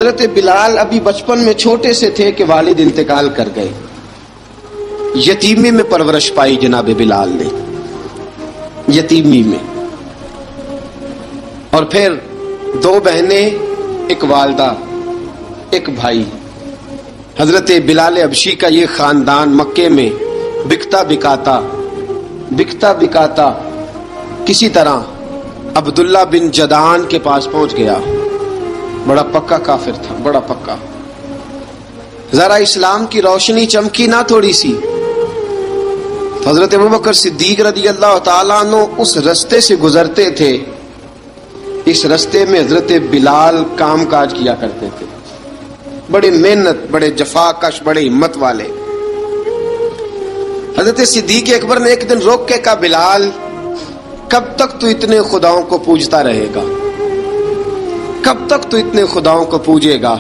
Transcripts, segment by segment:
حضرت بلال ابھی بچپن میں چھوٹے سے تھے کہ والد انتقال کر گئے. یتیمی میں پرورش پائی جناب بلال نے، یتیمی میں. اور پھر 2 بہنیں، ایک والدہ، ایک بھائی. حضرت بلال حبشی کا یہ خاندان مکے میں بکتا بکاتا کسی طرح عبداللہ بن جدعان کے پاس پہنچ گیا. بڑا پکا کافر تھا، بڑا پکا. ذرا اسلام کی روشنی چمکی نہ تھوڑی سی، حضرت ابوبکر صدیق رضی اللہ تعالیٰ عنہ اس رستے سے گزرتے تھے. اس رستے میں حضرت بلال کام کاج کیا کرتے تھے، بڑے محنت، بڑے جفاکش، بڑے ہمت والے. حضرت صدیق اکبر نے ایک دن روک کے کہا، بلال کب تک تو اتنے خداؤں کو پوجتا رہے گا؟ کب تک تو اتنے خداؤں کو پوجے گا،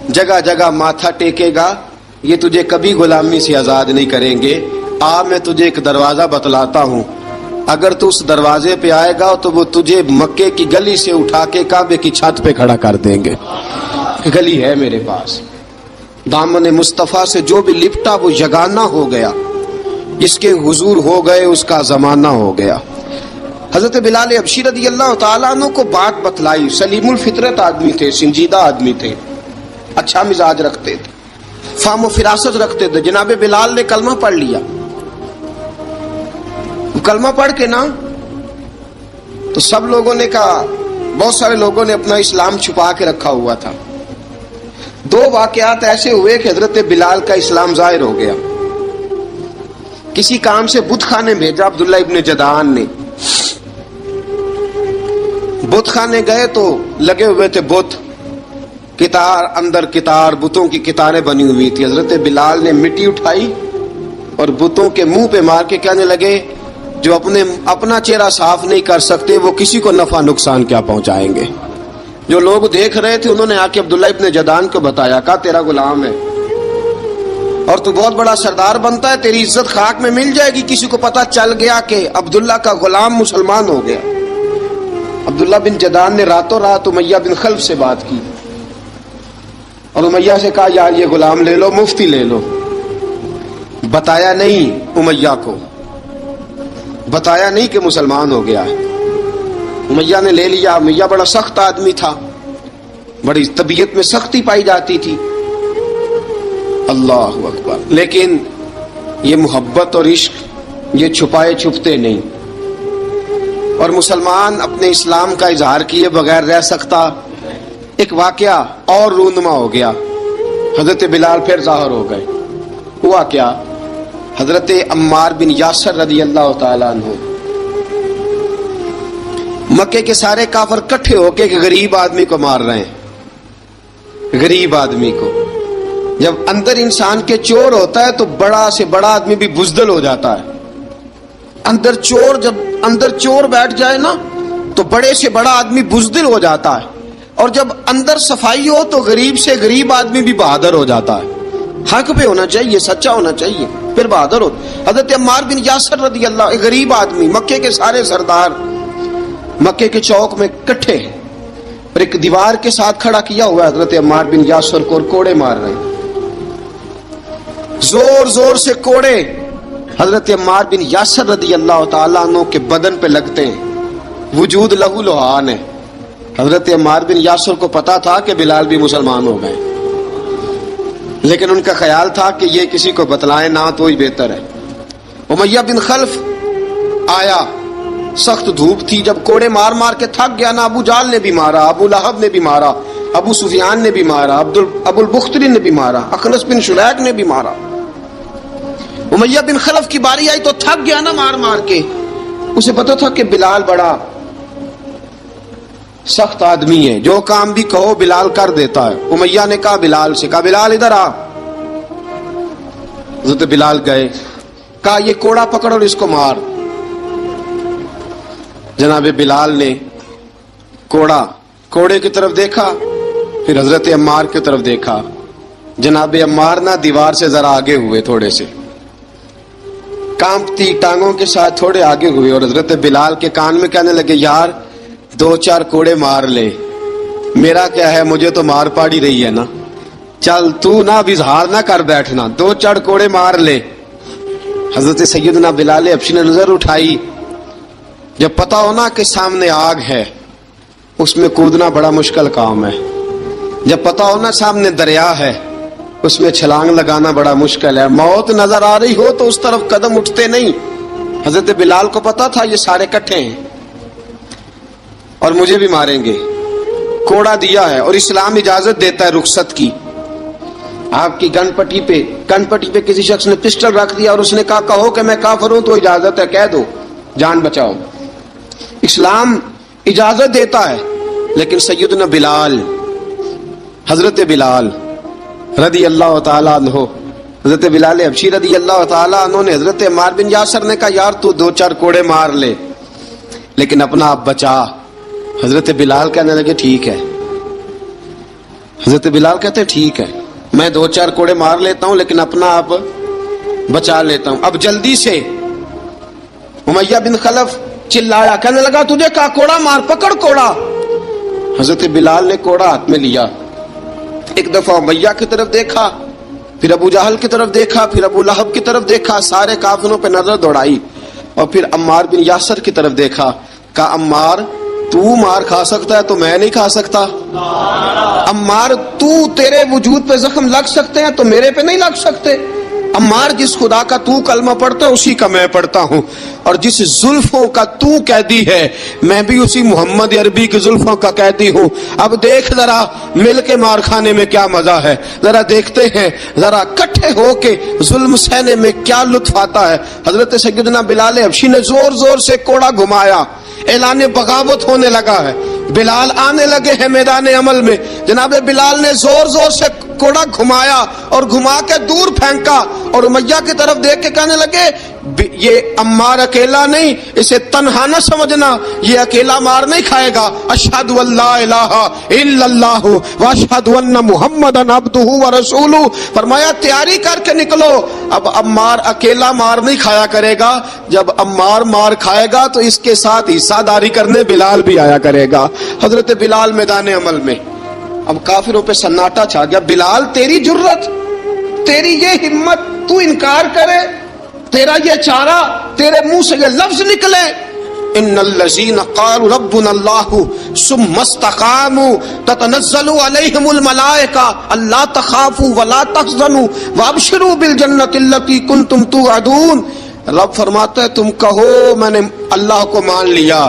جگہ جگہ ماتھا ٹیکے گا؟ یہ تجھے کبھی غلامی سے آزاد نہیں کریں گے. میں تجھے ایک دروازہ بتلاتا ہوں، اگر تو اس دروازے پہ آئے گا تو وہ تجھے مکے کی گلی سے اٹھا کے کعبے کی چھت پہ کھڑا کر دیں گے. گلی ہے میرے پاس. دامن مصطفیٰ سے جو بھی لپٹا وہ یگانہ ہو گیا، جس کے حضور ہو گئے اس کا زمانہ ہو گیا. حضرت بلال حبشی رضی اللہ تعالیٰ عنہ کو بات بتلائی. سلیم الفطرت آدمی تھے، سنجیدہ آدمی تھے، اچھا مزاج رکھتے تھے، فہم و فراست رکھتے تھے. جناب بلال نے کلمہ پڑھ لیا. کلمہ پڑھ کے نا تو سب لوگوں نے کہا، بہت سارے لوگوں نے اپنا اسلام چھپا کے رکھا ہوا تھا. 2 واقعات ایسے ہوئے کہ حضرت بلال کا اسلام ظاہر ہو گیا. کسی کام سے بت خانے بھیجا عبداللہ ابن جدعان نے. بت خانے گئے تو لگے ہوئے تھے بت، کتار اندر کتار، بتوں کی کتاریں بنی ہوئی تھی. حضرت بلال نے مٹی اٹھائی اور بتوں کے منہ پہ مار کے کہنے لگے، جو اپنا چہرہ صاف نہیں کر سکتے وہ کسی کو نفع نقصان کیا پہنچائیں گے. جو لوگ دیکھ رہے تھے انہوں نے آ کے عبداللہ ابن جدعان کو بتایا، کہا تیرا غلام ہے اور تو بہت بڑا سردار بنتا ہے، تیری عزت خاک میں مل جائے گی. کسی کو پتا چل گیا کہ عبداللہ کا غلام مسلمان ہو گیا. عبداللہ بن جدعان نے راتوں رات امیہ بن خلف سے بات کی اور امیہ سے کہا، یار یہ غلام لے لو، مفتی لے لو. بتایا نہیں امیہ کو، بتایا نہیں کہ مسلمان ہو گیا ہے. امیہ نے لے لیا. امیہ بڑا سخت آدمی تھا، بڑی طبیعت میں سختی پائی جاتی تھی. اللہ اکبر. لیکن یہ محبت اور عشق یہ چھپائے چھپتے نہیں، اور مسلمان اپنے اسلام کا اظہار کیے بغیر رہ سکتا. ایک واقعہ اور رونما ہو گیا. حضرت بلال پھر ظاہر ہو گئے. ہوا کیا؟ حضرت عمار بن یاسر رضی اللہ تعالیٰ عنہ، مکے کے سارے کافر کٹھے ہو کے غریب آدمی کو مار رہے ہیں. غریب آدمی کو جب اندر انسان کے چور ہوتا ہے تو بڑا سے بڑا آدمی بھی بزدل ہو جاتا ہے. جب اندر چور بیٹھ جائے نا تو بڑے سے بڑا آدمی بزدل ہو جاتا ہے، اور جب اندر صفائی ہو تو غریب سے غریب آدمی بھی بہادر ہو جاتا ہے. حق پہ ہونا چاہیے، سچا ہونا چاہیے، پھر بہادر ہو. حضرت عمار بن یاسر رضی اللہ، ایک غریب آدمی، مکے کے سارے سردار مکے کے چوک میں کٹھے ہیں اور ایک دیوار کے ساتھ کھڑا کیا ہوا ہے حضرت عمار بن یاسر کو، اور کوڑے مار رہے ہیں. زور زور سے کوڑے حضرت عمار بن یاسر رضی اللہ تعالیٰ عنہ کے بدن پہ لگتے ہیں. وجود لہو لہان ہے. حضرت عمار بن یاسر کو پتا تھا کہ بلال بھی مسلمان ہو گئے، لیکن ان کا خیال تھا کہ یہ کسی کو بتلائیں نہ تو ہی بہتر ہے. امیہ بن خلف آیا، سخت دھوپ تھی. جب کوڑے مار مار کے تھک گیا نا، ابو جال نے بھی مارا، ابو لہب نے بھی مارا، ابو سفیان نے بھی مارا، ابو البختری نے بھی مارا، اخنس بن شلیک نے بھی مارا. امیہ بن خلف کی باری آئی تو تھک گیا نا مار مار کے. اسے پتا تھا کہ بلال بڑا سخت آدمی ہے، جو کام بھی کہو بلال کر دیتا ہے. امیہ نے کہا بلال سے، کہا بلال ادھر آ. حضرت بلال گئے، کہا یہ کوڑا پکڑ اور اس کو مار. جناب بلال نے کوڑے کی طرف دیکھا، پھر حضرت عمار کی طرف دیکھا. جناب عمار نہ دیوار سے ذرا آگے ہوئے، تھوڑے سے کانپتی ٹانگوں کے ساتھ تھوڑے آگے ہوئے، اور حضرت بلال کے کان میں کہنے لگے، یار 2-4 کوڑے مار لے. میرا کیا ہے، مجھے تو مار پاڑی رہی ہے نا، چل تو نہ اظہار نہ کر بیٹھنا، دو چڑ کوڑے مار لے۔ حضرت سیدنا بلال حبشی نے نظر اٹھائی، جب پتا ہونا کہ سامنے آگ ہے اس میں کودنا بڑا مشکل کام ہے، جب پتا ہونا سامنے دریا ہے اس میں چھلانگ لگانا بڑا مشکل ہے، موت نظر آ رہی ہو تو اس طرف قدم اٹھتے نہیں۔ حضرت بلال کو پتا تھا یہ سارے کٹھے ہیں اور مجھے بھی ماریں گے، کوڑا دیا ہے اور اسلام اجازت دیتا ہے رخصت کی۔ آپ کی گن پٹی پہ کسی شخص نے پسٹل رکھ دیا اور اس نے کہا کہو کہ میں کافر ہوں تو اجازت ہے، کہہ دو، جان بچاؤ، اسلام اجازت دیتا ہے۔ لیکن سیدنا بلال، حضرت بلال رضی اللہ تعالیٰ عنہ، حضرت بلال حبشی رضی اللہ تعالیٰ عنہ نے حضرت عمار بن یاسر نے کہا یار تو دو چار کوڑے مار لے لیکن اپنا آپ بچا۔ حضرت بلال کہنے لگے ٹھیک ہے، حضرت بلال کہتے ہیں ٹھیک ہے میں دو چار کوڑے مار لیتا ہوں لیکن اپنا آپ بچا لیتا ہوں۔ اب جلدی سے امیہ بن خلف چلایا، کہنے لگا تجھے کہا کوڑا مار، پکڑ کوڑا۔ حضرت بلال نے کوڑا ہاتھ میں لیا، ایک دفعہ امیہ کی طرف دیکھا، پھر ابو جہل کی طرف دیکھا، پھر ابو لہب کی طرف دیکھا، سارے کافروں پہ نظر دوڑائی اور پھر عمار بن یاسر کی طرف دیکھا، کہا عمار تو مار کھا سکتا ہے تو میں نہیں کھا سکتا، عمار تو تیرے وجود پہ زخم لگ سکتے ہیں تو میرے پہ نہیں لگ سکتے، عمار جس خدا کا تو کلمہ پڑھتا ہے اسی کا میں پڑھتا ہوں، اور جس زلفوں کا تو قیدی ہے میں بھی اسی محمد عربی کی زلفوں کا قیدی ہوں۔ اب دیکھ ذرا مل کے مار کھانے میں کیا مزہ ہے، ذرا دیکھتے ہیں ذرا کٹھے ہو کے ظلم سہنے میں کیا لطف آتا ہے۔ حضرت سیدنا بلال حبشی نے زور زور سے کوڑا گھمایا، اعلان بغاوت ہونے لگا ہے، بلال آنے لگے ہیں میدان عمل میں۔ جناب بلال نے زور زور سے کوڑا گھمایا اور گھما کے دور پھینکا اور امیہ کی طرف دیکھ کے کہنے لگے یہ عمار اکیلا نہیں، اسے تنہا نہ سمجھنا، یہ اکیلا مار نہیں کھائے گا۔ اشہد ان لا الہ الا اللہ واشہد ان محمدن عبدہ ورسولہ، فرمایا تیاری کر کے نکلو، اب عمار اکیلا مار نہیں کھایا کرے گا، جب عمار مار کھائے گا تو اس کے ساتھ حصہ داری کرنے بلال بھی آیا کرے گا۔ حضرت بلال میدان عمل میں، اب کافروں پہ سناٹا چھا گیا۔ بلال تیری جرت، تیری یہ ہمت، تو انکار کرے، تیرا یہ چارہ، تیرے منہ سے یہ لفظ نکلے ان الذین قالوا ربنا اللہ ثم استقاموا تتنزل علیہم الملائکہ الا تخافوا ولا تحزنوا وابشروا بالجنۃ التی کنتم توعدون۔ رب فرماتا ہے تم کہو میں نے اللہ کو مان لیا،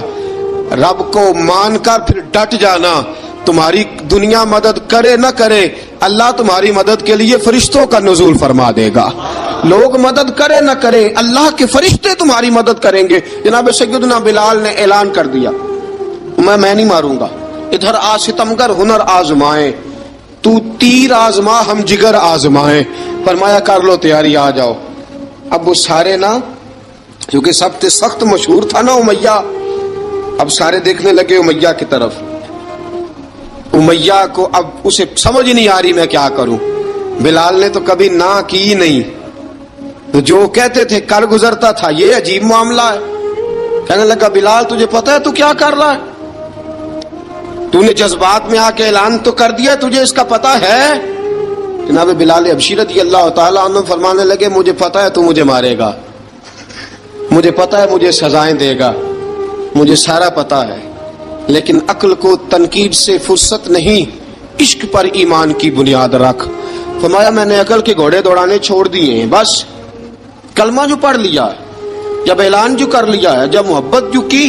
رب کو مان کر پھر ڈٹ جانا، تمہاری دنیا مدد کرے نہ کرے اللہ تمہاری مدد کے لیے فرشتوں کا نزول فرما دے گا، لوگ مدد کرے نہ کرے اللہ کے فرشتے تمہاری مدد کریں گے۔ جناب سیدنا بلال نے اعلان کر دیا میں نہیں ماروں گا، ادھر آ ستمگر ہنر آزمائیں، تو تیر آزما ہم جگر آزمائیں، فرمایا کر لو تیاری آ جاؤ۔ اب وہ سارے نا کیونکہ سب سے سخت مشہور تھا نا امیہ، اب سارے دیکھنے لگے امیہ کی طرف، امیہ کو اب اسے سمجھ نہیں آ رہی میں کیا کروں۔ بلال نے تو کبھی نہ کی نہیں، تو جو کہتے تھے کر گزرتا تھا، یہ عجیب معاملہ ہے۔ کہنے لگا بلال تجھے پتا ہے تو کیا کر رہا ہے، تو نے جذبات میں آ کے اعلان تو کر دیا، تجھے اس کا پتا ہے؟ جناب بلال حبشی رضی اللہ تعالیٰ عنہ فرمانے لگے مجھے پتا ہے تو مجھے مارے گا، مجھے پتا ہے مجھے سزائیں دے گا، مجھے سارا پتا ہے، لیکن عقل کو تنقید سے فرصت نہیں، عشق پر ایمان کی بنیاد رکھ۔ فرمایا میں نے عقل کے گھوڑے دوڑانے چھوڑ دیے ہیں، بس کلمہ جو پڑھ لیا ہے، جب اعلان جو کر لیا ہے، جب محبت جو کی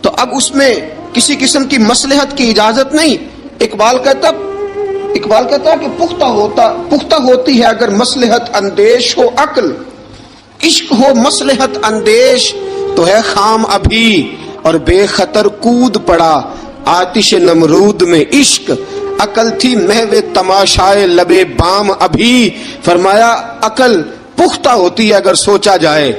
تو اب اس میں کسی قسم کی مصلحت کی اجازت نہیں۔ اقبال کہتا ہے کہ پختہ ہوتی ہے اگر مصلحت اندیش ہو عقل، عشق ہو مصلحت اندیش تو ہے خام ابھی، اور بے خطر کود پڑا آتش نمرود میں عشق، عقل تھی محو تماشائے لبے بام ابھی۔ فرمایا عقل پختہ ہوتی ہے اگر سوچا جائے،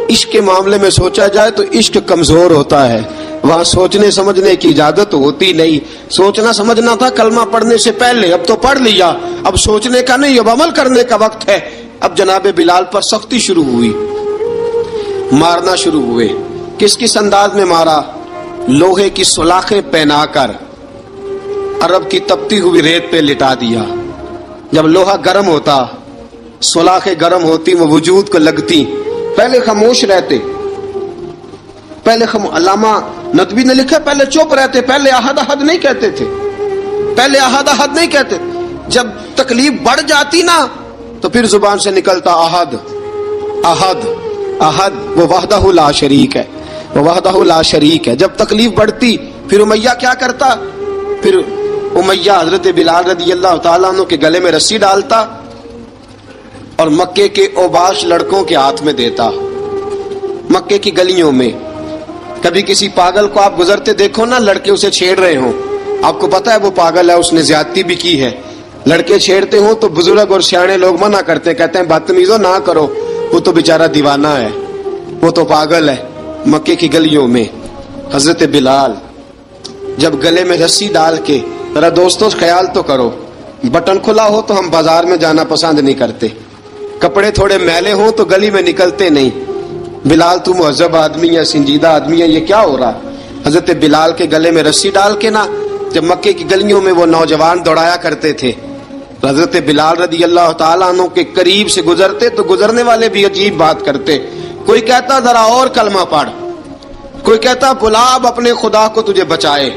عشق کے معاملے میں سوچا جائے تو عشق کمزور ہوتا ہے، وہاں سوچنے سمجھنے کی اجازت ہوتی نہیں۔ سوچنا سمجھنا تھا کلمہ پڑھنے سے پہلے، اب تو پڑھ لیا، اب سوچنے کا نہیں، اب عمل کرنے کا وقت ہے۔ اب جناب بلال پر سختی شروع ہوئی، مارنا شروع ہوئے۔ کس کس انداز میں مارا؟ لوہے کی سلاخیں پہنا کر، عرب کی تپتی ہوئی ریت پہ لٹا دیا. جب لوہا گرم ہوتا، سلاخیں گرم ہوتی، وہ وجود کو لگتی، پہلے خاموش رہتے. پہلے علامہ ندوی نے لکھا پہلے چپ رہتے، پہلے احد احد نہیں کہتے تھے، پہلے احد احد نہیں کہتے. جب تکلیف بڑھ جاتی نا تو پھر زبان سے نکلتا احد احد احد. وہ وحدہ لا شریک ہے، وہ وحدہ لا شریک ہے. جب تکلیف بڑھتی پھر امیہ کیا کرتا؟ پھر امیہ حضرت بلال رضی اللہ تعالیٰ عنہ کے گلے میں رسی ڈالتا اور مکے کے اوباش لڑکوں کے ہاتھ میں دیتا. مکے کی گلیوں میں کبھی کسی پاگل کو آپ گزرتے دیکھو نا، لڑکے اسے چھیڑ رہے ہوں، آپ کو پتا ہے وہ پاگل ہے، اس نے زیادتی بھی کی ہے. لڑکے چھیڑتے ہوں تو بزرگ اور سیانے لوگ منع کرتے، کہتے ہیں بدتمیزوں نہ کرو، وہ تو بیچارہ دیوانہ ہے، وہ تو پاگل ہے. مکے کی گلیوں میں حضرت بلال جب گلے میں رسی ڈال کے، ذرا دوستوں خیال تو کرو، بٹن کھلا ہو تو ہم بازار میں جانا پسند نہیں کرتے، کپڑے تھوڑے میلے ہوں تو گلی میں نکلتے نہیں. بلال تو مہذب آدمی ہے، سنجیدہ آدمی ہے، یہ کیا ہو رہا؟ حضرت بلال کے گلے میں رسی ڈال کے نا جب مکے کی گلیوں میں وہ نوجوان دوڑایا کرتے تھے، حضرت بلال رضی اللہ تعالیٰ عنہ کے قریب سے گزرتے تو گزرنے والے بھی عجیب بات کرتے. کوئی کہتا ذرا اور کلمہ پڑھ، کوئی کہتا بلا اب اپنے خدا کو تجھے بچائے،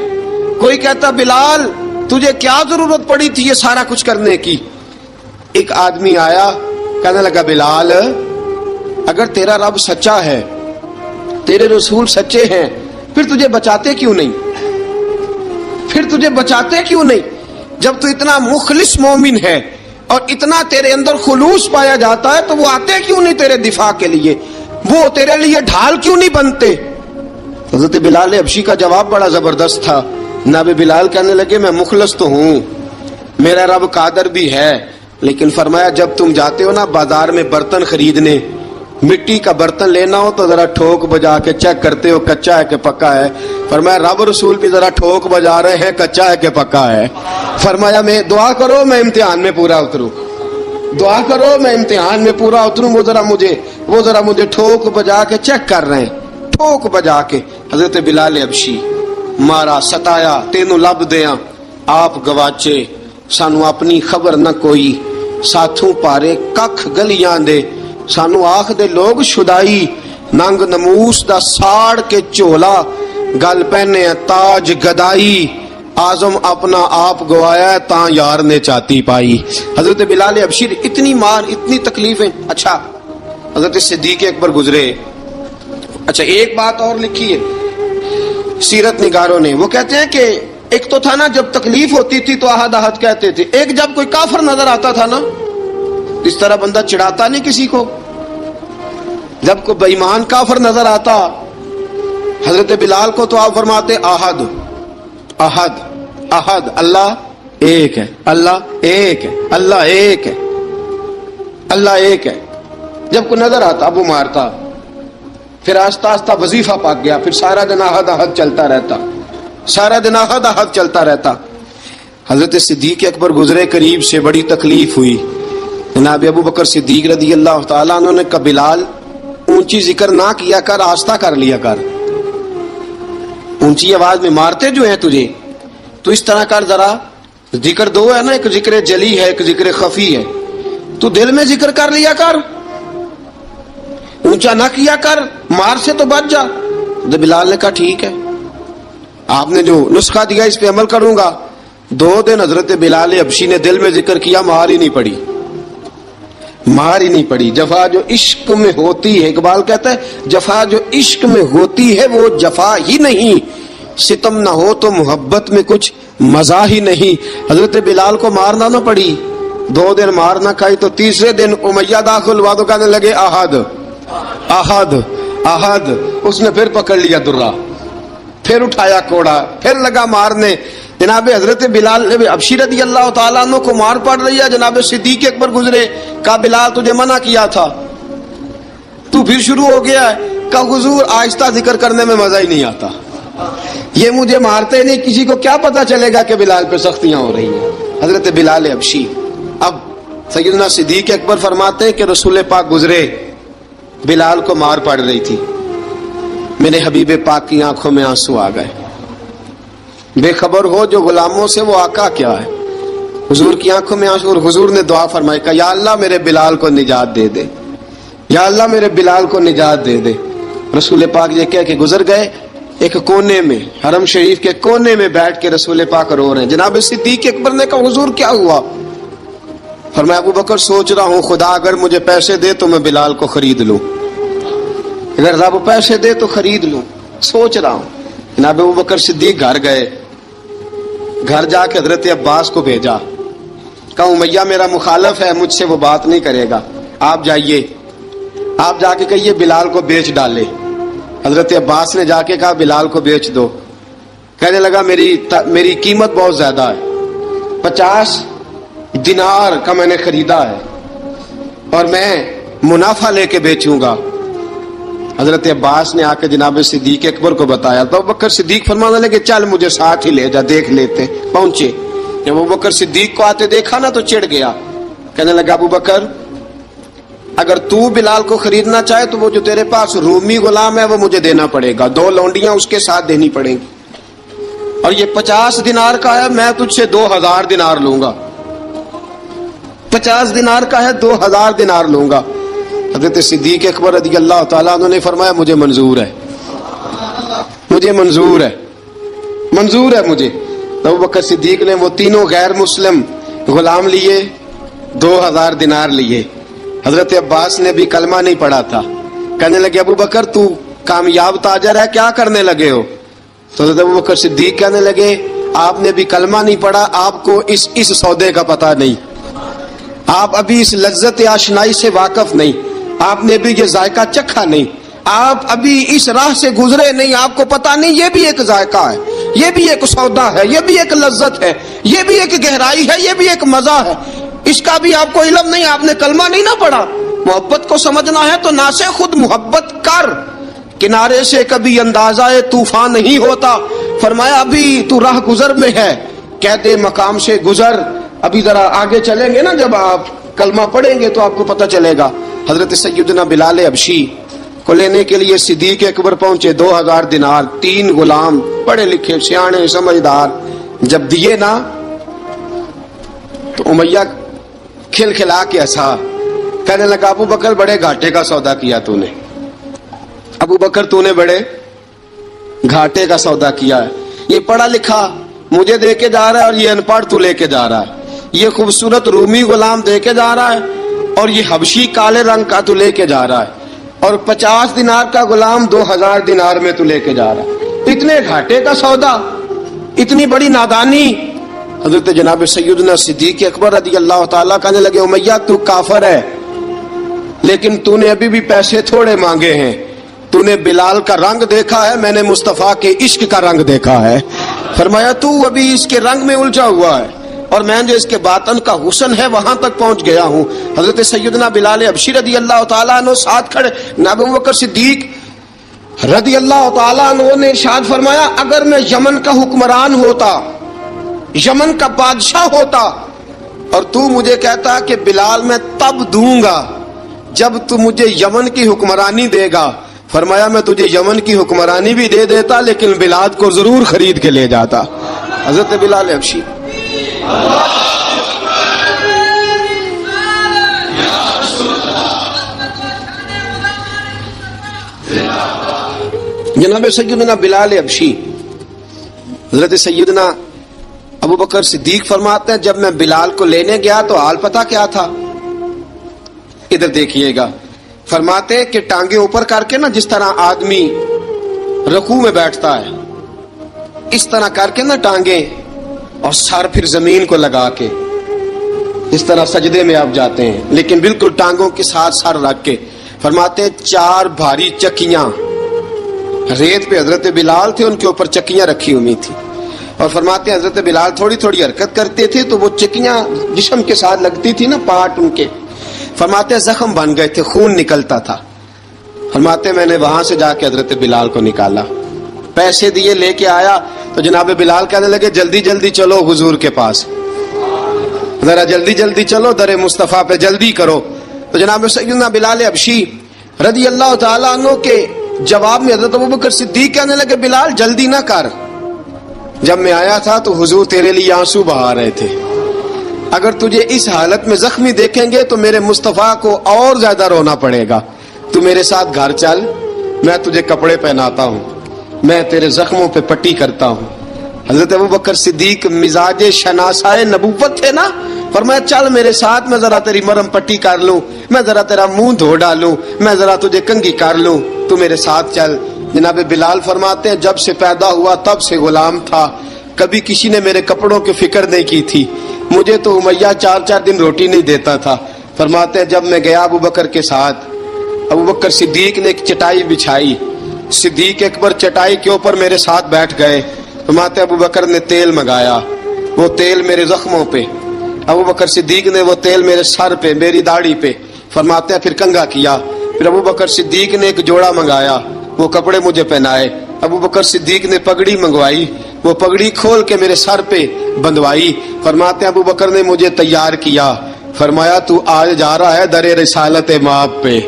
کوئی کہتا بلال تجھے کیا ضرورت پڑی تھی یہ سارا کچھ کرنے کی. ایک آدمی آیا کہنے لگا بلال اگر تیرا رب سچا ہے، تیرے رسول سچے ہیں، پھر تجھے بچاتے کیوں نہیں؟ پھر تجھے بچاتے کیوں نہیں؟ جب تو اتنا مخلص مومن ہے اور اتنا تیرے اندر خلوص پایا جاتا ہے تو وہ آتے کیوں نہیں تیرے دفاع کے لیے؟ وہ تیرے لیے ڈھال کیوں نہیں بنتے؟ حضرت بلال حبشی کا جواب بڑا زبردست تھا. جناب بلال کہنے لگے میں مخلص تو ہوں، میرا رب قادر بھی ہے، لیکن فرمایا جب تم جاتے ہو نا بازار میں برتن خریدنے، مٹی کا برتن لینا ہو تو ذرا ٹھوک بجا کے چیک کرتے ہو کچا ہے کہ پکا ہے. فرمایا رب رسول بھی ذرا ٹھوک بجا رہے ہیں کچا ہے کہ پکا ہے. فرمایا میں دعا کرو میں امتحان میں پورا اتروں، دعا کرو میں امتحان میں پورا اتروں. وہ ذرا مجھے ٹھوک بجا کے چیک کر رہے ہیں، ٹھوک بجا کے. حضرت بلال حبشی مارا ستایا تینوں لب دیاں آپ گواچے، سانو اپنی خبر نہ کوئی، ساتھوں پارے ککھ گلیاں دے، سانو آخ دے لوگ شدائی، ننگ نموس دا ساڑ کے چولا، گل پہنے تاج گدائی، آزم اپنا آپ گوایا تاں یار نے چاتی پائی. حضرت بلال حبشی اتنی مار اتنی تکلیفیں. اچھا حضرت صدیق اکبر گزرے. اچھا ایک بات اور لکھی ہے سیرت نگاروں نے، وہ کہتے ہیں کہ ایک تو تھا نا جب تکلیف ہوتی تھی تو احد احد کہتے تھے، ایک جب کوئی کافر نظر آتا تھا نا اس طرح بندہ چڑھاتا نہیں کسی کو، جب کوئی بے ایمان کافر نظر آتا حضرت بلال کو تو آپ فرماتے احد احد احد، اللہ ایک ہے، اللہ ایک ہے، اللہ ایک ہے، اللہ ایک ہے. جب کوئی نظر آتا اب وہ مارتا، پھر آہستہ آہستہ وظیفہ پاک گیا، پھر سارا دن احد احد چلتا رہتا، سارا دن احد احد چلتا رہتا. حضرت صدیق اکبر گزرے قریب سے، بڑی تکلیف ہوئی. جناب ابو بکر صدیق رضی اللہ تعالیٰ عنہ نے کہا بلال اونچی ذکر نہ کیا کر، آہستہ کر لیا کر، اونچی آواز میں مارتے جو ہیں تجھے تو اس طرح کر، ذرا ذکر دو ہے نا، ایک ذکر جلی ہے ایک ذکر خفی ہے، تو دل میں ذکر کر لیا کر، اونچا نہ کیا کر، مار سے تو بچ جا. بلال نے کہا ٹھیک ہے، آپ نے جو نسخہ دیا اس پہ عمل کروں گا. 2 دن حضرت بلال حبشی نے دل میں ذکر کیا، مار ہی نہیں پڑی، مار ہی نہیں پڑی. جفا جو عشق میں ہوتی ہے، اقبال کہتا ہے جفا جو عشق میں ہوتی ہے وہ جفا ہی نہیں، ستم نہ ہو تو محبت میں کچھ مزہ ہی نہیں. حضرت بلال کو مارنا نہ پڑی، 2 دن مار نہ کھائی تو تیسرے دن امیہ داخل ہوا تو کہنے لگے احد احد احد. اس نے پھر پکڑ لیا درہ، پھر اٹھایا کوڑا، پھر لگا مارنے. جناب حضرت بلال حبشی رضی اللہ تعالیٰ عنہ کو مار پڑ رہی ہے. جناب صدیق اکبر گزرے، کہا بلال تجھے منع کیا تھا، تو پھر شروع ہو گیا ہے. کہا حضور آہستہ ذکر کرنے میں مزہ ہی نہیں آتا، یہ مجھے مارتے نہیں، کسی کو کیا پتا چلے گا کہ بلال پہ سختیاں ہو رہی ہیں. حضرت بلال حبشی. اب سیدنا صدیق اکبر فرماتے ہیں کہ رسول پاک گزرے، بلال کو مار پڑ رہی تھی، میرے حبیب پاک کی آنکھوں میں آنسو آ گئے. بے خبر ہو جو غلاموں سے وہ آقا کیا ہے. حضور کی آنکھوں میں آنسو اور حضور نے دعا فرمائی کہ یا اللہ میرے بلال کو نجات دے دے, یا اللہ میرے بلال کو نجات دے دے. رسول پاک یہ کہہ کے گزر گئے. ایک کونے میں, حرم شریف کے کونے میں بیٹھ کے رسول پاک رو رہے ہیں. جناب صدیق اکبر نے کہا حضور کیا ہوا؟ فرمایا ابو بکر سوچ رہا ہوں خدا اگر مجھے پیسے دے تو میں بلال کو خرید لوں, اگر رب پیسے دے تو خرید لوں, سوچ رہا ہوں. جناب ابو بکر صدیق گھر گئے, گھر جا کے حضرت عباس کو بھیجا, کہا امیہ میرا مخالف ہے, مجھ سے وہ بات نہیں کرے گا, آپ جائیے, آپ جا کے کہیے بلال کو بیچ ڈالے. حضرت عباس نے جا کے کہا بلال کو بیچ دو. کہنے لگا میری قیمت بہت زیادہ ہے, 50 دینار کا میں نے خریدا ہے اور میں منافع لے کے بیچوں گا. حضرت عباس نے آ کے جناب صدیق اکبر کو بتایا تو ابو بکر صدیق فرمانے لگے چل مجھے ساتھ ہی لے جا, دیکھ لیتے. پہنچے, جب ابو بکر صدیق کو آتے دیکھا نا تو چڑ گیا. کہنے لگا ابو بکر اگر تو بلال کو خریدنا چاہے تو وہ جو تیرے پاس رومی غلام ہے وہ مجھے دینا پڑے گا, 2 لونڈیاں اس کے ساتھ دینی پڑیں گی, اور یہ 50 دینار کا ہے, میں تجھ سے 2000 دینار لوں گا. 50 دینار کا ہے, 2000 دینار لوں گا. حضرت صدیق اکبر رضی اللہ تعالیٰ عنہ نے فرمایا مجھے منظور ہے, مجھے منظور ہے, منظور ہے مجھے. ابو بکر صدیق نے وہ تینوں غیر مسلم غلام لیے, 2000 دینار لیے. حضرت عباس نے بھی کلمہ نہیں پڑھا تھا. کہنے لگے ابو بکر تو کامیاب تاجر ہے, کیا کرنے لگے ہو؟ تو حضرت ابو بکر صدیق کہنے لگے آپ نے بھی کلمہ نہیں پڑھا, آپ کو اس سودے کا پتہ نہیں, آپ ابھی اس لذت آشنائی سے واقف نہیں, آپ نے بھی یہ ذائقہ چکھا نہیں, آپ ابھی اس راہ سے گزرے نہیں, آپ کو پتہ نہیں یہ بھی ایک ذائقہ ہے, یہ بھی ایک سودا ہے, یہ بھی ایک لذت ہے, یہ بھی ایک گہرائی ہے, یہ بھی ایک مزہ ہے, اس کا بھی آپ کو علم نہیں, آپ نے کلمہ نہیں نہ پڑھا. محبت کو سمجھنا ہے تو نہ سے خود محبت کر, کنارے سے کبھی اندازہ طوفان نہیں ہوتا. فرمایا ابھی تو راہ گزر میں ہے, قید مقام سے گزر, ابھی ذرا آگے چلیں گے نا, جب آپ کلمہ پڑھیں گے تو آپ کو پتہ چلے گا. حضرت سیدنا بلال حبشی کو لینے کے لیے صدیق اکبر پہنچے, 2000 دینار, 3 غلام پڑھے لکھے سیانے سمجھدار. جب دیے نا تو امیہ کھلکھلا کے ہنسا, کہنے لگا ابو بکر بڑے گھاٹے کا سودا کیا تو نے, ابو بکر تو نے بڑے گھاٹے کا سودا کیا ہے. یہ پڑھا لکھا مجھے دے کے جا رہا ہے اور یہ ان پڑھ تو لے کے جا رہا ہے, یہ خوبصورت رومی غلام دے کے جا رہا ہے اور یہ حبشی کالے رنگ کا تو لے کے جا رہا ہے, اور 50 دینار کا غلام 2000 دینار میں تو لے کے جا رہا ہے. اتنے گھاٹے کا سودا, اتنی بڑی نادانی. حضرت جناب سیدنا صدیق اکبر رضی اللہ تعالیٰ کہنے لگے امیہ تو کافر ہے, لیکن تو نے ابھی بھی پیسے تھوڑے مانگے ہیں, تو نے بلال کا رنگ دیکھا ہے, میں نے مصطفیٰ کے عشق کا رنگ دیکھا ہے. فرمایا تو ابھی اس کے رنگ میں الجھا ہوا ہے, اور میں جو اس کے باطن کا حسن ہے وہاں تک پہنچ گیا ہوں. حضرت سیدنا بلال حبشی رضی اللہ تعالیٰ عنہ ساتھ کھڑے, ابو بکر صدیق رضی اللہ تعالیٰ عنہ نے ارشاد فرمایا اگر میں یمن کا حکمران ہوتا, یمن کا بادشاہ ہوتا, اور تو مجھے کہتا کہ بلال میں تب دوں گا جب تو مجھے یمن کی حکمرانی دے گا, فرمایا میں تجھے یمن کی حکمرانی بھی دے دیتا لیکن بلال کو ضرور خرید کے لے جاتا. حضرت بلال حبشی جناب سیدنا بلال حبشی, حضرت سیدنا ابو بکر صدیق فرماتے ہیں جب میں بلال کو لینے گیا تو حال پتہ کیا تھا؟ ادھر دیکھیے گا. فرماتے ہیں کہ ٹانگیں اوپر کر کے نا, جس طرح آدمی رکوع میں بیٹھتا ہے اس طرح کر کے نا ٹانگیں, اور سر پھر زمین کو لگا کے اس طرح سجدے میں آپ جاتے ہیں, لیکن بالکل ٹانگوں کے ساتھ سر رکھ کے. فرماتے ہیں 4 بھاری چکیاں ریت پہ حضرت بلال تھے, ان کے اوپر چکیاں رکھی ہوئی تھی, اور فرماتے ہیں حضرت بلال تھوڑی تھوڑی حرکت کرتے تھے تو وہ چکیاں جسم کے ساتھ لگتی تھی نا, پارٹ ان کے. فرماتے ہیں زخم بن گئے تھے, خون نکلتا تھا. فرماتے ہیں میں نے وہاں سے جا کے حضرت بلال کو نکالا, پیسے دیے, لے کے آیا تو جناب بلال کہنے لگے جلدی جلدی چلو حضور کے پاس, ذرا جلدی جلدی چلو, در مصطفیٰ پہ جلدی کرو. تو جناب سیدنا بلال حبشی رضی اللہ تعالیٰ عنہ کے جواب میں حضرت ابوبکر صدیق کہنے لگے بلال جلدی نہ کر, جب میں آیا تھا تو حضور تیرے لیے آنسو بہا رہے تھے. اگر تجھے اس حالت میں زخمی دیکھیں گے تو میرے مصطفیٰ کو اور زیادہ رونا پڑے گا. تو میرے ساتھ گھر چل، میں تجھے کپڑے پہناتا ہوں، میں تیرے زخموں پہ پٹی کرتا ہوں. حضرت ابوبکر صدیق مزاج شناسائے نبوت تھے نا، فرمایا چل میرے ساتھ، میں ذرا تیری مرم پٹی کر لوں، میں ذرا تیرا منہ دھو ڈالوں، میں ذرا تجھے کنگھی کر لوں، تو میرے ساتھ چل. جناب بلال فرماتے ہیں جب سے پیدا ہوا تب سے غلام تھا، کبھی کسی نے میرے کپڑوں کی فکر نہیں کی تھی. مجھے تو امیہ 4 دن روٹی نہیں دیتا تھا. فرماتے ہیں جب میں گیا ابوبکر کے ساتھ، ابوبکر صدیق نے ایک چٹائی بچھائی، صدیق اکبر چٹائی کے اوپر میرے ساتھ بیٹھ گئے. فرماتے ہیں ابوبکر نے تیل منگایا، وہ تیل میرے زخموں پہ، ابوبکر صدیق نے وہ تیل میرے سر پہ، میری داڑھی پہ. فرماتے ہیں پھر کنگھا کیا. پھر ابوبکر صدیق نے ایک جوڑا منگایا، وہ کپڑے مجھے پہنائے. ابوبکر صدیق نے پگڑی منگوائی، وہ پگڑی کھول کے میرے سر پہ بندھوائی. فرماتے ہیں ابوبکر نے مجھے تیار کیا، فرمایا تو آج جا رہا ہے در رسالت مآب پہ،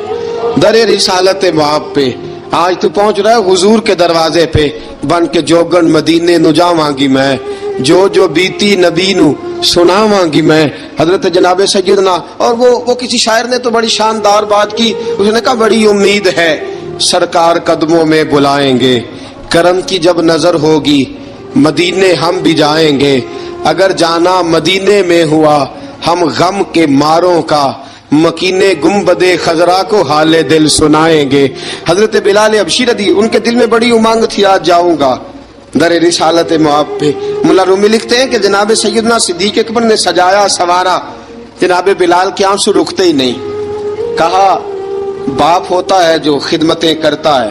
در رسالت مآب پہ. آج تو پہنچ رہا ہے حضور کے دروازے پہ، بن کے جوگن مدینے نو جاواں گی میں، جو بیتی نبی نو سناواں گی میں. حضرت جناب سیدنا، اور وہ کسی شاعر نے تو بڑی شاندار بات کی، اس نے کہا بڑی امید ہے سرکار قدموں میں بلائیں گے، کرم کی جب نظر ہوگی مدینے ہم بھی جائیں گے. اگر جانا مدینے میں ہوا ہم غم کے ماروں کا، مکینے گنبدِ خضرا کو حال دل سنائیں گے. حضرت بلال حبشی رضی، ان کے دل میں بڑی امنگ تھی آج جاؤں گا در رسالت مآب پہ. ملا رومی لکھتے ہیں کہ جناب سیدنا صدیق اکبر نے سجایا سوارا، جناب بلال کے آنسو رکتے ہی نہیں. کہا باپ ہوتا ہے جو خدمتیں کرتا ہے.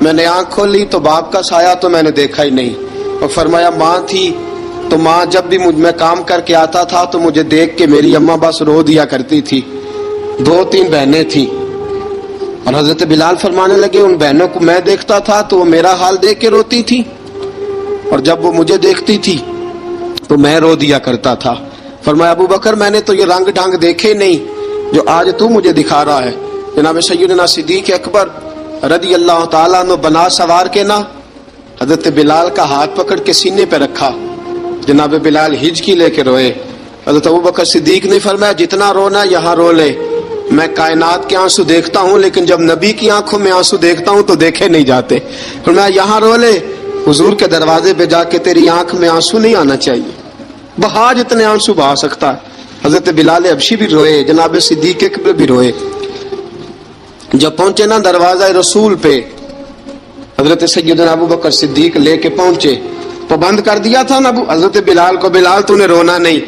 میں نے آنکھ کھولی تو باپ کا سایہ تو میں نے دیکھا ہی نہیں. اور فرمایا ماں تھی تو ماں جب بھی میں کام کر کے آتا تھا تو مجھے دیکھ کے میری اماں بس رو دیا کرتی تھی. 2-3 بہنیں تھیں، اور حضرت بلال فرمانے لگے ان بہنوں کو میں دیکھتا تھا تو وہ میرا حال دیکھ کے روتی تھی، اور جب وہ مجھے دیکھتی تھی تو میں رو دیا کرتا تھا. فرمایا ابوبکر میں نے تو یہ رنگ ڈھنگ دیکھے نہیں جو آج تو مجھے دکھا رہا ہے. جناب سیدنا صدیق اکبر رضی اللہ تعالیٰ عنہ بنا سوار کے نا حضرت بلال کا ہاتھ پکڑ کے سینے پہ رکھا. جناب بلال ہجکی لے کے روئے. حضرت ابوبکر صدیق نے فرمایا جتنا رونا یہاں رو لے، میں کائنات کے آنسو دیکھتا ہوں لیکن جب نبی کی آنکھوں میں آنسو دیکھتا ہوں تو دیکھے نہیں جاتے. فرمایا یہاں رو لے، حضور کے دروازے پہ جا کے تیری آنکھ میں آنسو نہیں آنا چاہیے، بہا جتنے آنسو بہا سکتا ہے. حضرت بلال حبشی بھی روئے، جناب صدیق اکبر بھی روئے. جب پہنچے نا دروازہ رسول پہ، حضرت سیدنا ابوبکر صدیق لے کے پہنچے، پابند کر دیا تھا نا حضرت بلال کو، بلال تو نے رونا نہیں،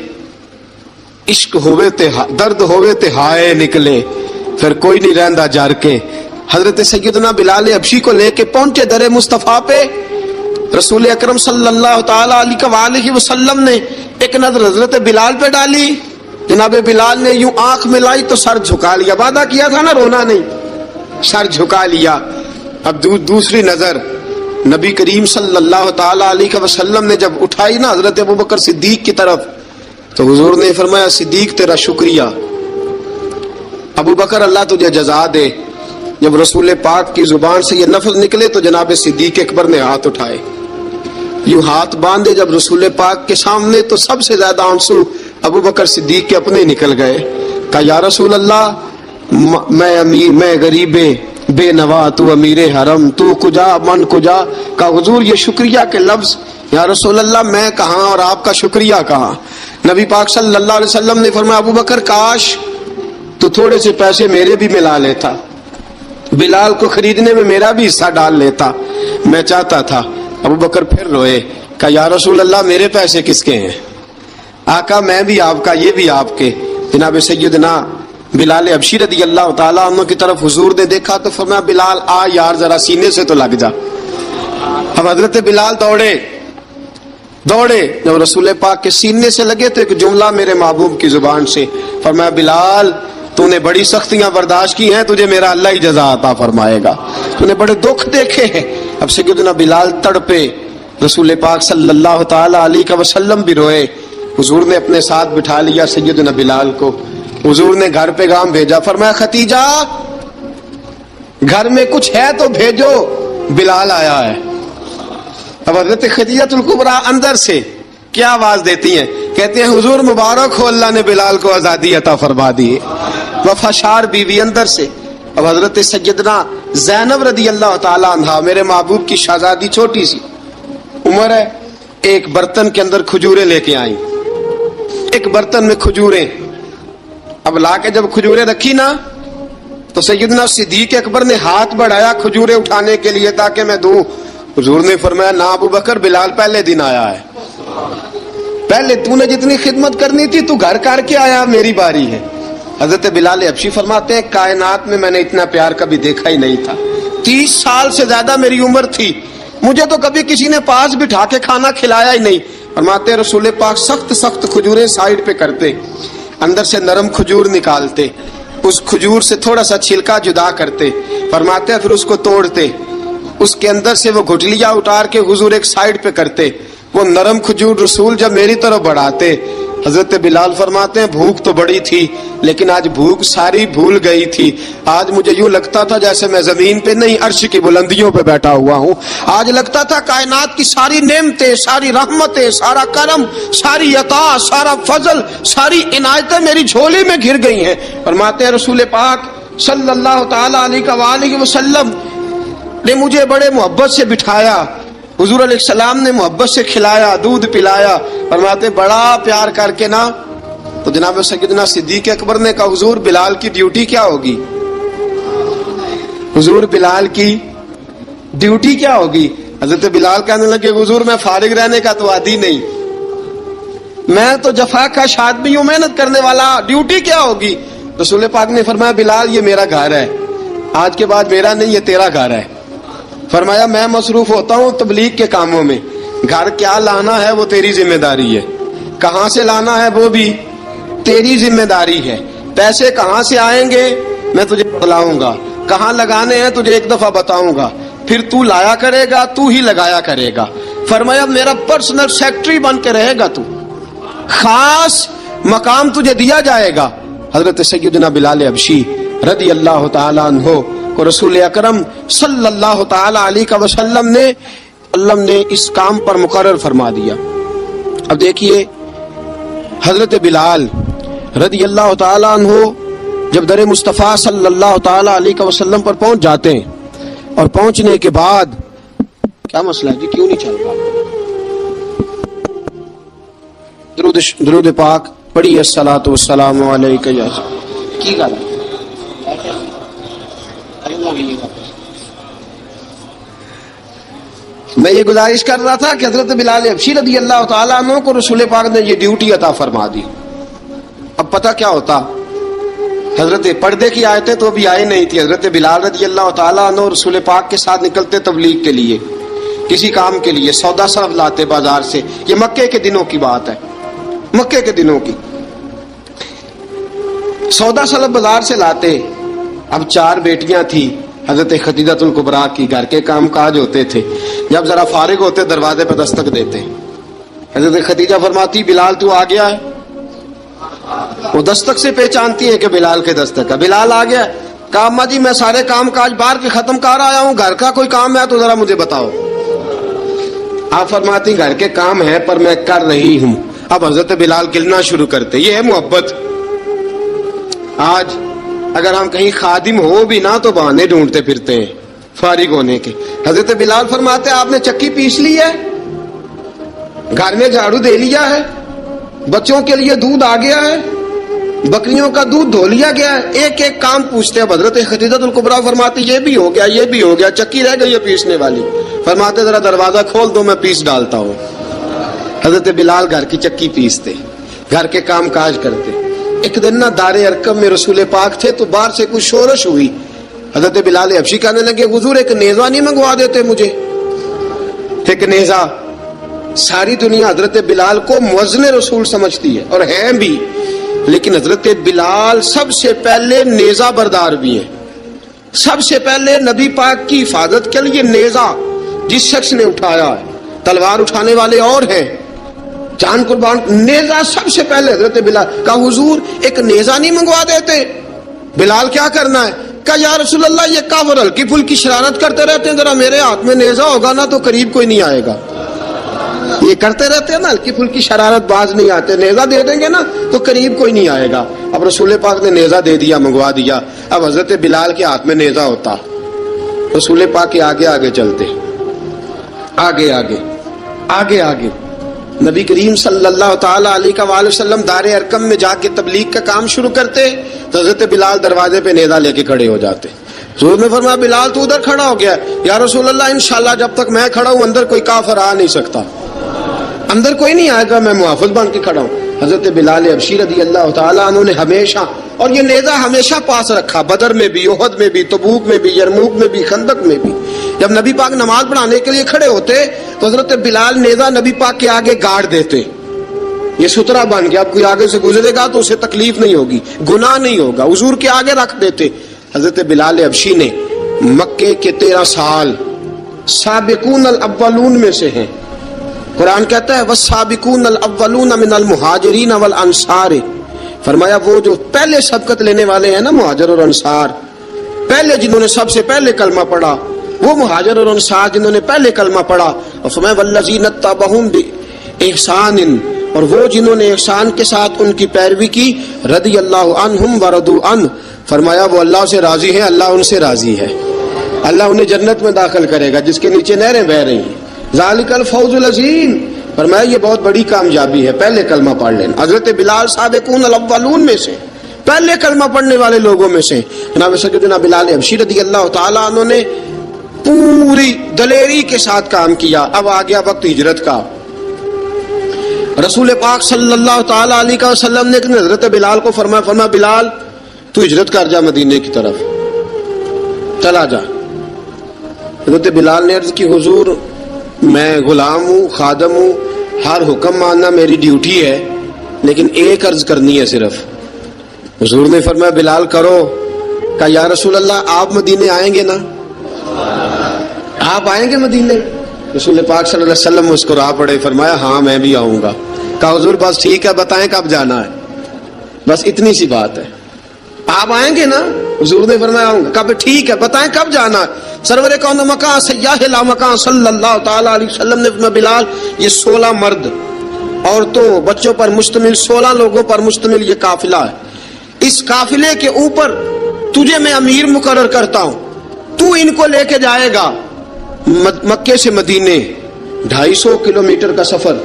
عشق ہوئے تے درد ہوئے تے ہائے نکلے، پھر کوئی نہیں رہندا جار کے. حضرت سیدنا بلال حبشی کو لے کے پہنچے در مصطفیٰ پہ. رسول اکرم صلی اللہ تعالی علیہ وسلم نے ایک نظر حضرت بلال پہ ڈالی. جناب بلال نے یوں آنکھ ملائی تو سر جھکا لیا، وعدہ کیا تھا نا رونا نہیں، سر جھکا لیا. اب دوسری نظر نبی کریم صلی اللہ تعالی علیہ وسلم نے جب اٹھائی نا حضرت ابوبکر صدیق کی طرف تو حضور نے فرمایا صدیق تیرا شکریہ، ابوبکر اللہ تجھے جزا دے. جب رسول پاک کی زبان سے یہ لفظ نکلے تو جناب صدیق اکبر نے ہاتھ اٹھائے، یوں ہاتھ باندھے جب رسول پاک کے سامنے تو سب سے زیادہ آنسو ابوبکر صدیق کے اپنے نکل گئے. کہا یا رسول اللہ میں غریب بے نوا، تو امیر حرم، تو کجا من کجا. کہا حضور یہ شکریہ کے لفظ، یا رسول اللہ میں کہاں اور آپ کا شکریہ کہاں. نبی پاک صلی اللہ علیہ وسلم نے فرمایا ابوبکر کاش تو تھوڑے سے پیسے میرے بھی ملا لیتا، بلال کو خریدنے میں میرا بھی حصہ ڈال لیتا، میں چاہتا تھا. ابوبکر پھر روئے. کہا یا رسول اللہ میرے پیسے کس کے ہیں؟ آقا میں بھی آپ کا، یہ بھی آپ کے. جناب سیدنا بلال حبشی رضی اللہ تعالیٰ عنہ کی طرف حضور نے دیکھا تو فرمایا بلال آ یار ذرا سینے سے تو لگ جا. اب حضرت بلال دوڑے. جب رسول پاک کے سینے سے لگے تو ایک جملہ میرے محبوب کی زبان سے، فرمایا بلال تو نے بڑی سختیاں برداشت کی ہیں، تجھے میرا اللہ ہی جزا عطا فرمائے گا، تو نے بڑے دکھ دیکھے ہیں. اب سیدنا بلال تڑپے، رسول پاک صلی اللہ تعالی علیہ وسلم بھی روئے. حضور نے اپنے ساتھ بٹھا لیا سیدنا بلال کو. حضور نے گھر پیغام بھیجا، فرمایا ختیجہ گھر میں کچھ ہے تو بھیجو، بلال آیا ہے. اب حضرت خدیجہ الکبریٰ اندر سے کیا آواز دیتی ہیں؟ کہتے ہیں حضور مبارک ہو، اللہ نے بلال کو آزادی عطا فرما دی ہے۔ وفاشار بیوی اندر سے۔ اب حضرت سیدنا زینب رضی اللہ تعالی عنہا، میرے محبوب کی شہزادی، چھوٹی سی عمر ہے، ایک برتن کے اندر کھجوریں لے کے آئیں، ایک برتن میں کھجوریں۔ اب لا کے جب کھجوریں رکھی نا تو سیدنا صدیق اکبر نے ہاتھ بڑھایا کھجوریں اٹھانے کے لیے تاکہ میں دوں۔ حضور نے فرمایا نہ ابو بکر، بلال پہلے دن آیا ہے، پہلے تو نے جتنی خدمت کرنی تھی تو گھر کر کے آیا، میری باری ہے۔ حضرت بلال حبشی فرماتے ہیں کائنات میں نے اتنا پیار کبھی دیکھا ہی نہیں تھا، 30 سال سے زیادہ میری عمر تھی، مجھے تو کبھی کسی نے پاس بٹھا کے کھانا کھلایا ہی نہیں۔ فرماتے ہیں رسول پاک سخت سخت کھجوریں سائیڈ پہ کرتے، اندر سے نرم کھجور نکالتے، اس کھجور سے تھوڑا سا چھلکا جدا کرتے، فرماتے ہیں پھر اس کو توڑتے، اس کے اندر سے وہ گھٹلیاں اتار کے حضور ایک سائیڈ پہ کرتے، وہ نرم کھجور رسول جب میری طرف بڑھاتے، حضرت بلال فرماتے ہیں بھوک تو بڑی تھی لیکن آج بھوک ساری بھول گئی تھی، آج مجھے یوں لگتا تھا جیسے میں زمین پہ نہیں عرش کی بلندیوں پہ بیٹھا ہوا ہوں، آج لگتا تھا کائنات کی ساری نعمتیں، ساری رحمتیں، سارا کرم، ساری عطا، سارا فضل، ساری عنایتیں میری جھولی میں گر گئی ہیں۔ فرماتے ہیں رسول پاک صلی اللہ تعالی علیہ وآلہ وسلم نے مجھے بڑے محبت سے بٹھایا، حضور علیہ السلام نے محبت سے کھلایا، دودھ پلایا، فرماتے بڑا پیار کر کے نا تو جناب سیدنا صدیق اکبر نے کہا حضور بلال کی ڈیوٹی کیا ہوگی؟ حضور بلال کی ڈیوٹی کیا ہوگی؟ حضرت بلال کہنے لگے حضور میں فارغ رہنے کا تو عادی نہیں، میں تو جفا کش آدمی ہوں، محنت کرنے والا، ڈیوٹی کیا ہوگی؟ رسول پاک نے فرمایا بلال یہ میرا گھر ہے، آج کے بعد میرا نہیں یہ تیرا گھر ہے۔ فرمایا میں مصروف ہوتا ہوں تبلیغ کے کاموں میں، گھر کیا لانا ہے وہ تیری ذمہ داری ہے، کہاں سے لانا ہے وہ بھی تیری ذمہ داری ہے، پیسے کہاں سے آئیں گے میں تجھے بتلاؤں گا، کہاں لگانے ہیں تجھے ایک دفعہ بتاؤں گا، پھر تو لایا کرے گا، تو ہی لگایا کرے گا۔ فرمایا میرا پرسنل سیکٹری بن کے رہے گا، تو خاص مقام تجھے دیا جائے گا۔ حضرت سیدنا بلال حبشی رضی اللہ تعالی عنہ کو رسول اکرم صلی اللہ تعالی علیہ وسلم نے اس کام پر مقرر فرما دیا۔ اب دیکھیے حضرت بلال رضی اللہ تعالی عنہ جب در مصطفیٰ صلی اللہ تعالی علیہ وسلم پر پہنچ جاتے ہیں اور پہنچنے کے بعد کیا مسئلہ ہے جی، کیوں نہیں چل رہا؟ درود پاک پڑھیے الصلاۃ والسلام علیک یا کی گل میں یہ گزارش کر رہا تھا کہ حضرت بلال حبشی رضی اللہ تعالیٰ عنہ کو رسول پاک نے یہ ڈیوٹی عطا فرما دی۔ اب پتہ کیا ہوتا، حضرت پردے کی آیتیں تو ابھی آئے نہیں تھی، حضرت بلال رضی اللہ تعالیٰ عنہ رسول پاک کے ساتھ نکلتے تبلیغ کے لیے، کسی کام کے لیے، سودا سرف لاتے بازار سے، یہ مکے کے دنوں کی بات ہے، مکے کے دنوں کی، سودا سرف بازار سے لاتے۔ اب 4 بیٹیاں تھی حضرت خدیجہ الکبریٰ کی، گھر کے کام کاج ہوتے تھے، جب ذرا فارغ ہوتے دروازے پہ دستک دیتے، حضرت خدیجہ فرماتی بلال تو آ گیا ہے، وہ دستک سے پہچانتی ہے کہ بلال کے دستک ہے، بلال آ گیا ہے، کہا اماں جی میں سارے کام کاج باہر کے ختم کر آیا ہوں، گھر کا کوئی کام ہے تو ذرا مجھے بتاؤ۔ آپ فرماتی گھر کے کام ہے پر میں کر رہی ہوں۔ اب حضرت بلال گلنا شروع کرتے، یہ ہے محبت۔ آج اگر ہم کہیں خادم ہو بھی نہ تو بہانے ڈھونڈتے پھرتے ہیں فارغ ہونے کے۔ حضرت بلال فرماتے آپ نے چکی پیس لی ہے، گھر میں جھاڑو دے لیا ہے، بچوں کے لیے دودھ آ گیا ہے، بکریوں کا دودھ دھو لیا گیا ہے، ایک ایک کام پوچھتے ہیں۔ حضرت خدیجہ الکبریٰ فرماتی یہ بھی ہو گیا، یہ بھی ہو گیا، چکی رہ گئی ہے پیسنے والی۔ فرماتے ذرا دروازہ کھول دو میں پیس ڈالتا ہوں۔ حضرت بلال گھر کی چکی پیستے، گھر کے کام کاج کرتے۔ ایک دن نہ دار ارقم میں رسول پاک تھے تو باہر سے کچھ شورش ہوئی، حضرت بلال حبشی کہنے لگے حضور ایک نیزہ نہیں منگوا دیتے مجھے؟ ایک نیزہ۔ ساری دنیا حضرت بلال کو مؤذن رسول سمجھتی ہے اور ہیں بھی، لیکن حضرت بلال سب سے پہلے نیزہ بردار بھی ہیں، سب سے پہلے نبی پاک کی حفاظت کے لیے نیزہ جس شخص نے اٹھایا ہے، تلوار اٹھانے والے اور ہیں، جان قربان، نیزہ سب سے پہلے حضرت بلال۔ کہا حضور ایک نیزہ نہیں منگوا دیتے؟ بلال کیا کرنا ہے؟ کہا یا رسول اللہ یہ کافر ہلکی پھلکی شرارت کرتے رہتے ہیں، ذرا میرے ہاتھ میں نیزہ ہوگا نا تو قریب کوئی نہیں آئے گا۔ یہ کرتے رہتے ہیں نا، ہلکی پھلکی شرارت باز نہیں آتے. نیزہ دے دیں گے نا تو قریب کوئی نہیں آئے گا. اب رسول پاک نے نیزہ دے دیا، منگوا دیا. اب حضرت بلال کے ہاتھ میں نیزہ ہوتا، رسول پاک کے آگے آگے چلتے، آگے آگے آگے آگے. نبی کریم صلی اللہ تعالی علیہ وآلہ وسلم دار ارقم میں جا کے تبلیغ کا کام شروع کرتے تو حضرت بلال دروازے پہ نیزہ لے کے کھڑے ہو جاتے. حضور نے فرمایا بلال تو ادھر کھڑا ہو گیا. یا رسول اللہ انشاءاللہ جب تک میں کھڑا ہوں اندر کوئی کافر آ نہیں سکتا، اندر کوئی نہیں آئے گا، میں محافظ بن کے کھڑا ہوں. حضرت بلال حبشی رضی اللہ تعالیٰ عنہ نے ہمیشہ، اور یہ نیزہ ہمیشہ پاس رکھا، بدر میں بھی، احد میں بھی، تبوک میں بھی، یرموک میں بھی، خندق میں بھی. جب نبی پاک نماز پڑھانے کے لیے کھڑے ہوتے تو حضرت بلال نیزہ نبی پاک کے آگے گاڑ دیتے. یہ سترا بن گیا، اب کوئی آگے سے گزرے گا تو اسے تکلیف نہیں ہوگی، گناہ نہیں ہوگا، حضور کے آگے رکھ دیتے. حضرت بلال حبشی نے مکے کے 13 سال سابقون الاولون میں سے ہیں. قرآن کہتا ہے والسابقون الاولون من المہاجرین والانصار. فرمایا وہ جو پہلے سبقت لینے والے ہیں نا، مہاجر اور انصار، پہلے جنہوں نے سب سے پہلے کلمہ پڑھا، وہ مہاجر اور انصار جنہوں نے پہلے کلمہ پڑھا. اور فرمایا والذین اتبعوہم بإحسان، اور وہ جنہوں نے احسان کے ساتھ ان کی پیروی کی، رضی اللہ عنہم ورضوا عنہ. فرمایا وہ اللہ سے راضی ہیں، اللہ ان سے راضی ہے. اللہ انہیں جنت میں داخل کرے گا جس کے نیچے نہریں بہ رہی ہیں. ذالک الفوز العظیم. فرمایا یہ بہت بڑی کامیابی ہے، پہلے کلمہ پڑھ لینا. حضرت بلال سابقون الاولون میں سے، پہلے کلمہ پڑھنے والے لوگوں میں سے. جناب سیدنا بلال حبشی رضی اللہ تعالیٰ عنہ نے پوری دلیری کے ساتھ کام کیا. اب آ گیا وقت ہجرت کا. رسول پاک صلی اللہ تعالیٰ علیہ وسلم نے حضرت بلال کو فرمایا بلال تو ہجرت کر جا مدینے کی طرف، چلا جا. حضرت بلال نے عرض کی حضور میں غلام ہوں، خادم ہوں، ہر حکم ماننا میری ڈیوٹی ہے، لیکن ایک عرض کرنی ہے صرف. حضور نے فرمایا بلال کرو. کہا یا رسول اللہ آپ مدینے آئیں گے نا، آپ آئیں گے مدینے؟ رسول پاک صلی اللہ علیہ وسلم مسکرا پڑے، فرمایا ہاں میں بھی آؤں گا. کہا حضور بس ٹھیک ہے، بتائیں کب جانا ہے، بس اتنی سی بات ہے. آپ آئیں گے نا؟ حضور نے فرمایا آؤں گا. کہا ٹھیک ہے، بتائیں کب جانا ہے. سرور کون مکان سیاح لا مکان صلی اللہ تعالی علیہ وسلم نے فرمایا بلال یہ 16 مرد، عورتوں، بچوں پر مشتمل، 16 لوگوں پر مشتمل یہ قافلہ ہے. اس قافلے کے اوپر تجھے میں امیر مقرر کرتا ہوں، تو ان کو لے کے جائے گا مکے سے مدینے. 250 کلومیٹر کا سفر،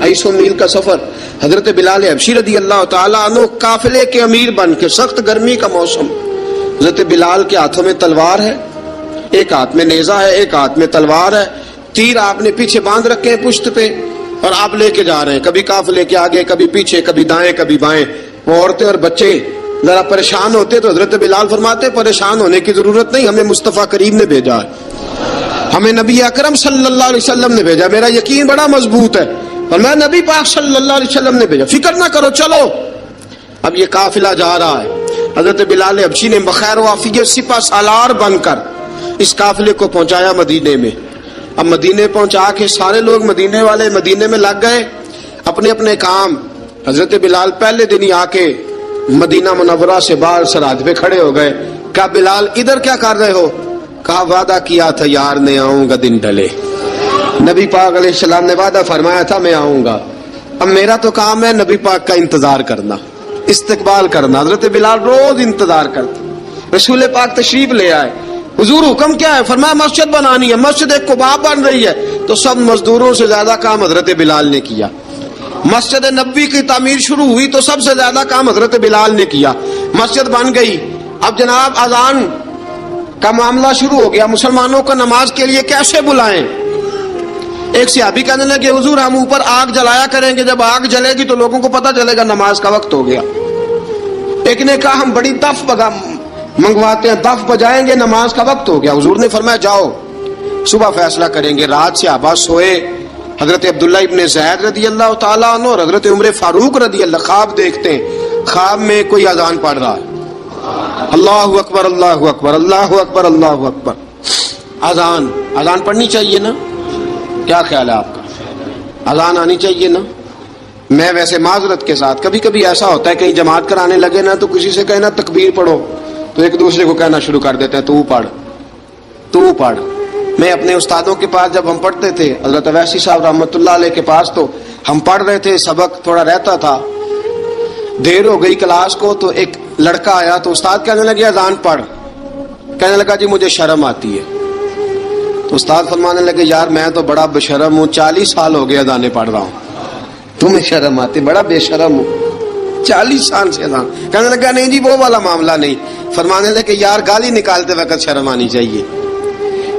250 میل کا سفر. حضرت بلال حبشی رضی اللہ تعالیٰ عنہ قافلے کے امیر بن کے، سخت گرمی کا موسم. حضرت بلال کے ہاتھوں میں تلوار ہے، ایک ہاتھ میں نیزہ ہے، ایک ہاتھ میں تلوار ہے. تیر آپ نے پیچھے باندھ رکھے ہیں پشت پہ، اور آپ لے کے جا رہے ہیں، کبھی قافلے کے آگے، کبھی پیچھے، کبھی دائیں کبھی بائیں. وہ عورتیں اور بچے ذرا پریشان ہوتے تو حضرت بلال فرماتے پریشان ہونے کی ضرورت نہیں، ہمیں مصطفیٰ کریم نے بھیجا ہے، ہمیں نبی اکرم صلی اللہ علیہ وسلم نے بھیجا. میرا یقین بڑا مضبوط ہے، اور میں نبی پاک صلی اللہ علیہ وسلم نے بھیجا، فکر نہ کرو چلو. اب یہ قافلہ جا رہا ہے. حضرت بلال حبشی نے بخیر و عافیت سپہ سالار بن کر اس قافلے کو پہنچایا مدینے میں. اب مدینے پہنچا کے سارے لوگ مدینے والے مدینے میں لگ گئے اپنے اپنے کام. حضرت بلال پہلے دن ہی آ کے مدینہ منورہ سے باہر سرحد پہ کھڑے ہو گئے. کہا بلال ادھر کیا کر رہے ہو؟ کہا وعدہ کیا تھا یار نے آؤں گا دن ڈھلے. نبی پاک علیہ السلام نے وعدہ فرمایا تھا میں آؤں گا. اب میرا تو کام ہے نبی پاک کا انتظار کرنا، استقبال کرنا. حضرت بلال روز انتظار کرتے. رسول پاک تشریف لے آئے. حضور حکم کیا ہے؟ فرمایا مسجد بنانی ہے. مسجد قباء بن رہی ہے. تو سب مزدوروں سے زیادہ کام حضرت بلال نے کیا. مسجد نبوی کی تعمیر شروع ہوئی تو سب سے زیادہ کام حضرت بلال نے کیا. مسجد بن گئی. اب جناب اذان کا معاملہ شروع ہو گیا. مسلمانوں کو نماز کے لیے کیسے بلائیں؟ ایک صحابی کہنے لگے حضور ہم اوپر آگ جلایا کریں گے، جب آگ جلے گی تو لوگوں کو پتہ چلے گا نماز کا وقت ہو گیا. ایک نے کہا ہم بڑی دف منگواتے ہیں، دف بجائیں گے، نماز کا وقت ہو گیا. حضور نے فرمایا جاؤ صبح فیصلہ کریں گے. رات صحابہ سوئے. حضرت عبداللہ ابن زید رضی اللہ تعالیٰ عنہ اور حضرت عمر فاروق رضی اللہ خواب دیکھتے ہیں. خواب میں کوئی اذان پڑھ رہا ہے، اللہ اکبر اللہ اکبر اللہ اکبر اللہ اکبر. اذان پڑھنی چاہیے نا؟ کیا خیال ہے آپ کا؟ اذان آنی چاہیے نا؟ میں ویسے معذرت کے ساتھ کبھی کبھی ایسا ہوتا ہے کہیں جماعت کرانے لگے نا تو کسی سے کہنا تکبیر پڑھو تو ایک دوسرے کو کہنا شروع کر دیتے ہیں تو پڑھ. میں اپنے استادوں کے پاس جب ہم پڑھتے تھے، حضرت ویسی صاحب رحمۃ اللہ علیہ کے پاس، تو ہم پڑھ رہے تھے، سبق تھوڑا رہتا تھا، دیر ہو گئی کلاس کو، تو ایک لڑکا آیا تو استاد کہنے لگے اذان پڑھ. کہنے لگا جی مجھے شرم آتی ہے. تو استاد فرمانے لگے یار میں تو بڑا بے شرم ہوں، 40 سال ہو گئے اذانیں پڑھ رہا ہوں، تمہیں شرم آتی؟ بڑا بے شرم ہوں، 40 سال سے اذان. کہنے لگا نہیں جی وہ والا معاملہ نہیں. فرمانے لگے یار گالی نکالتے وقت شرم آنی چاہیے،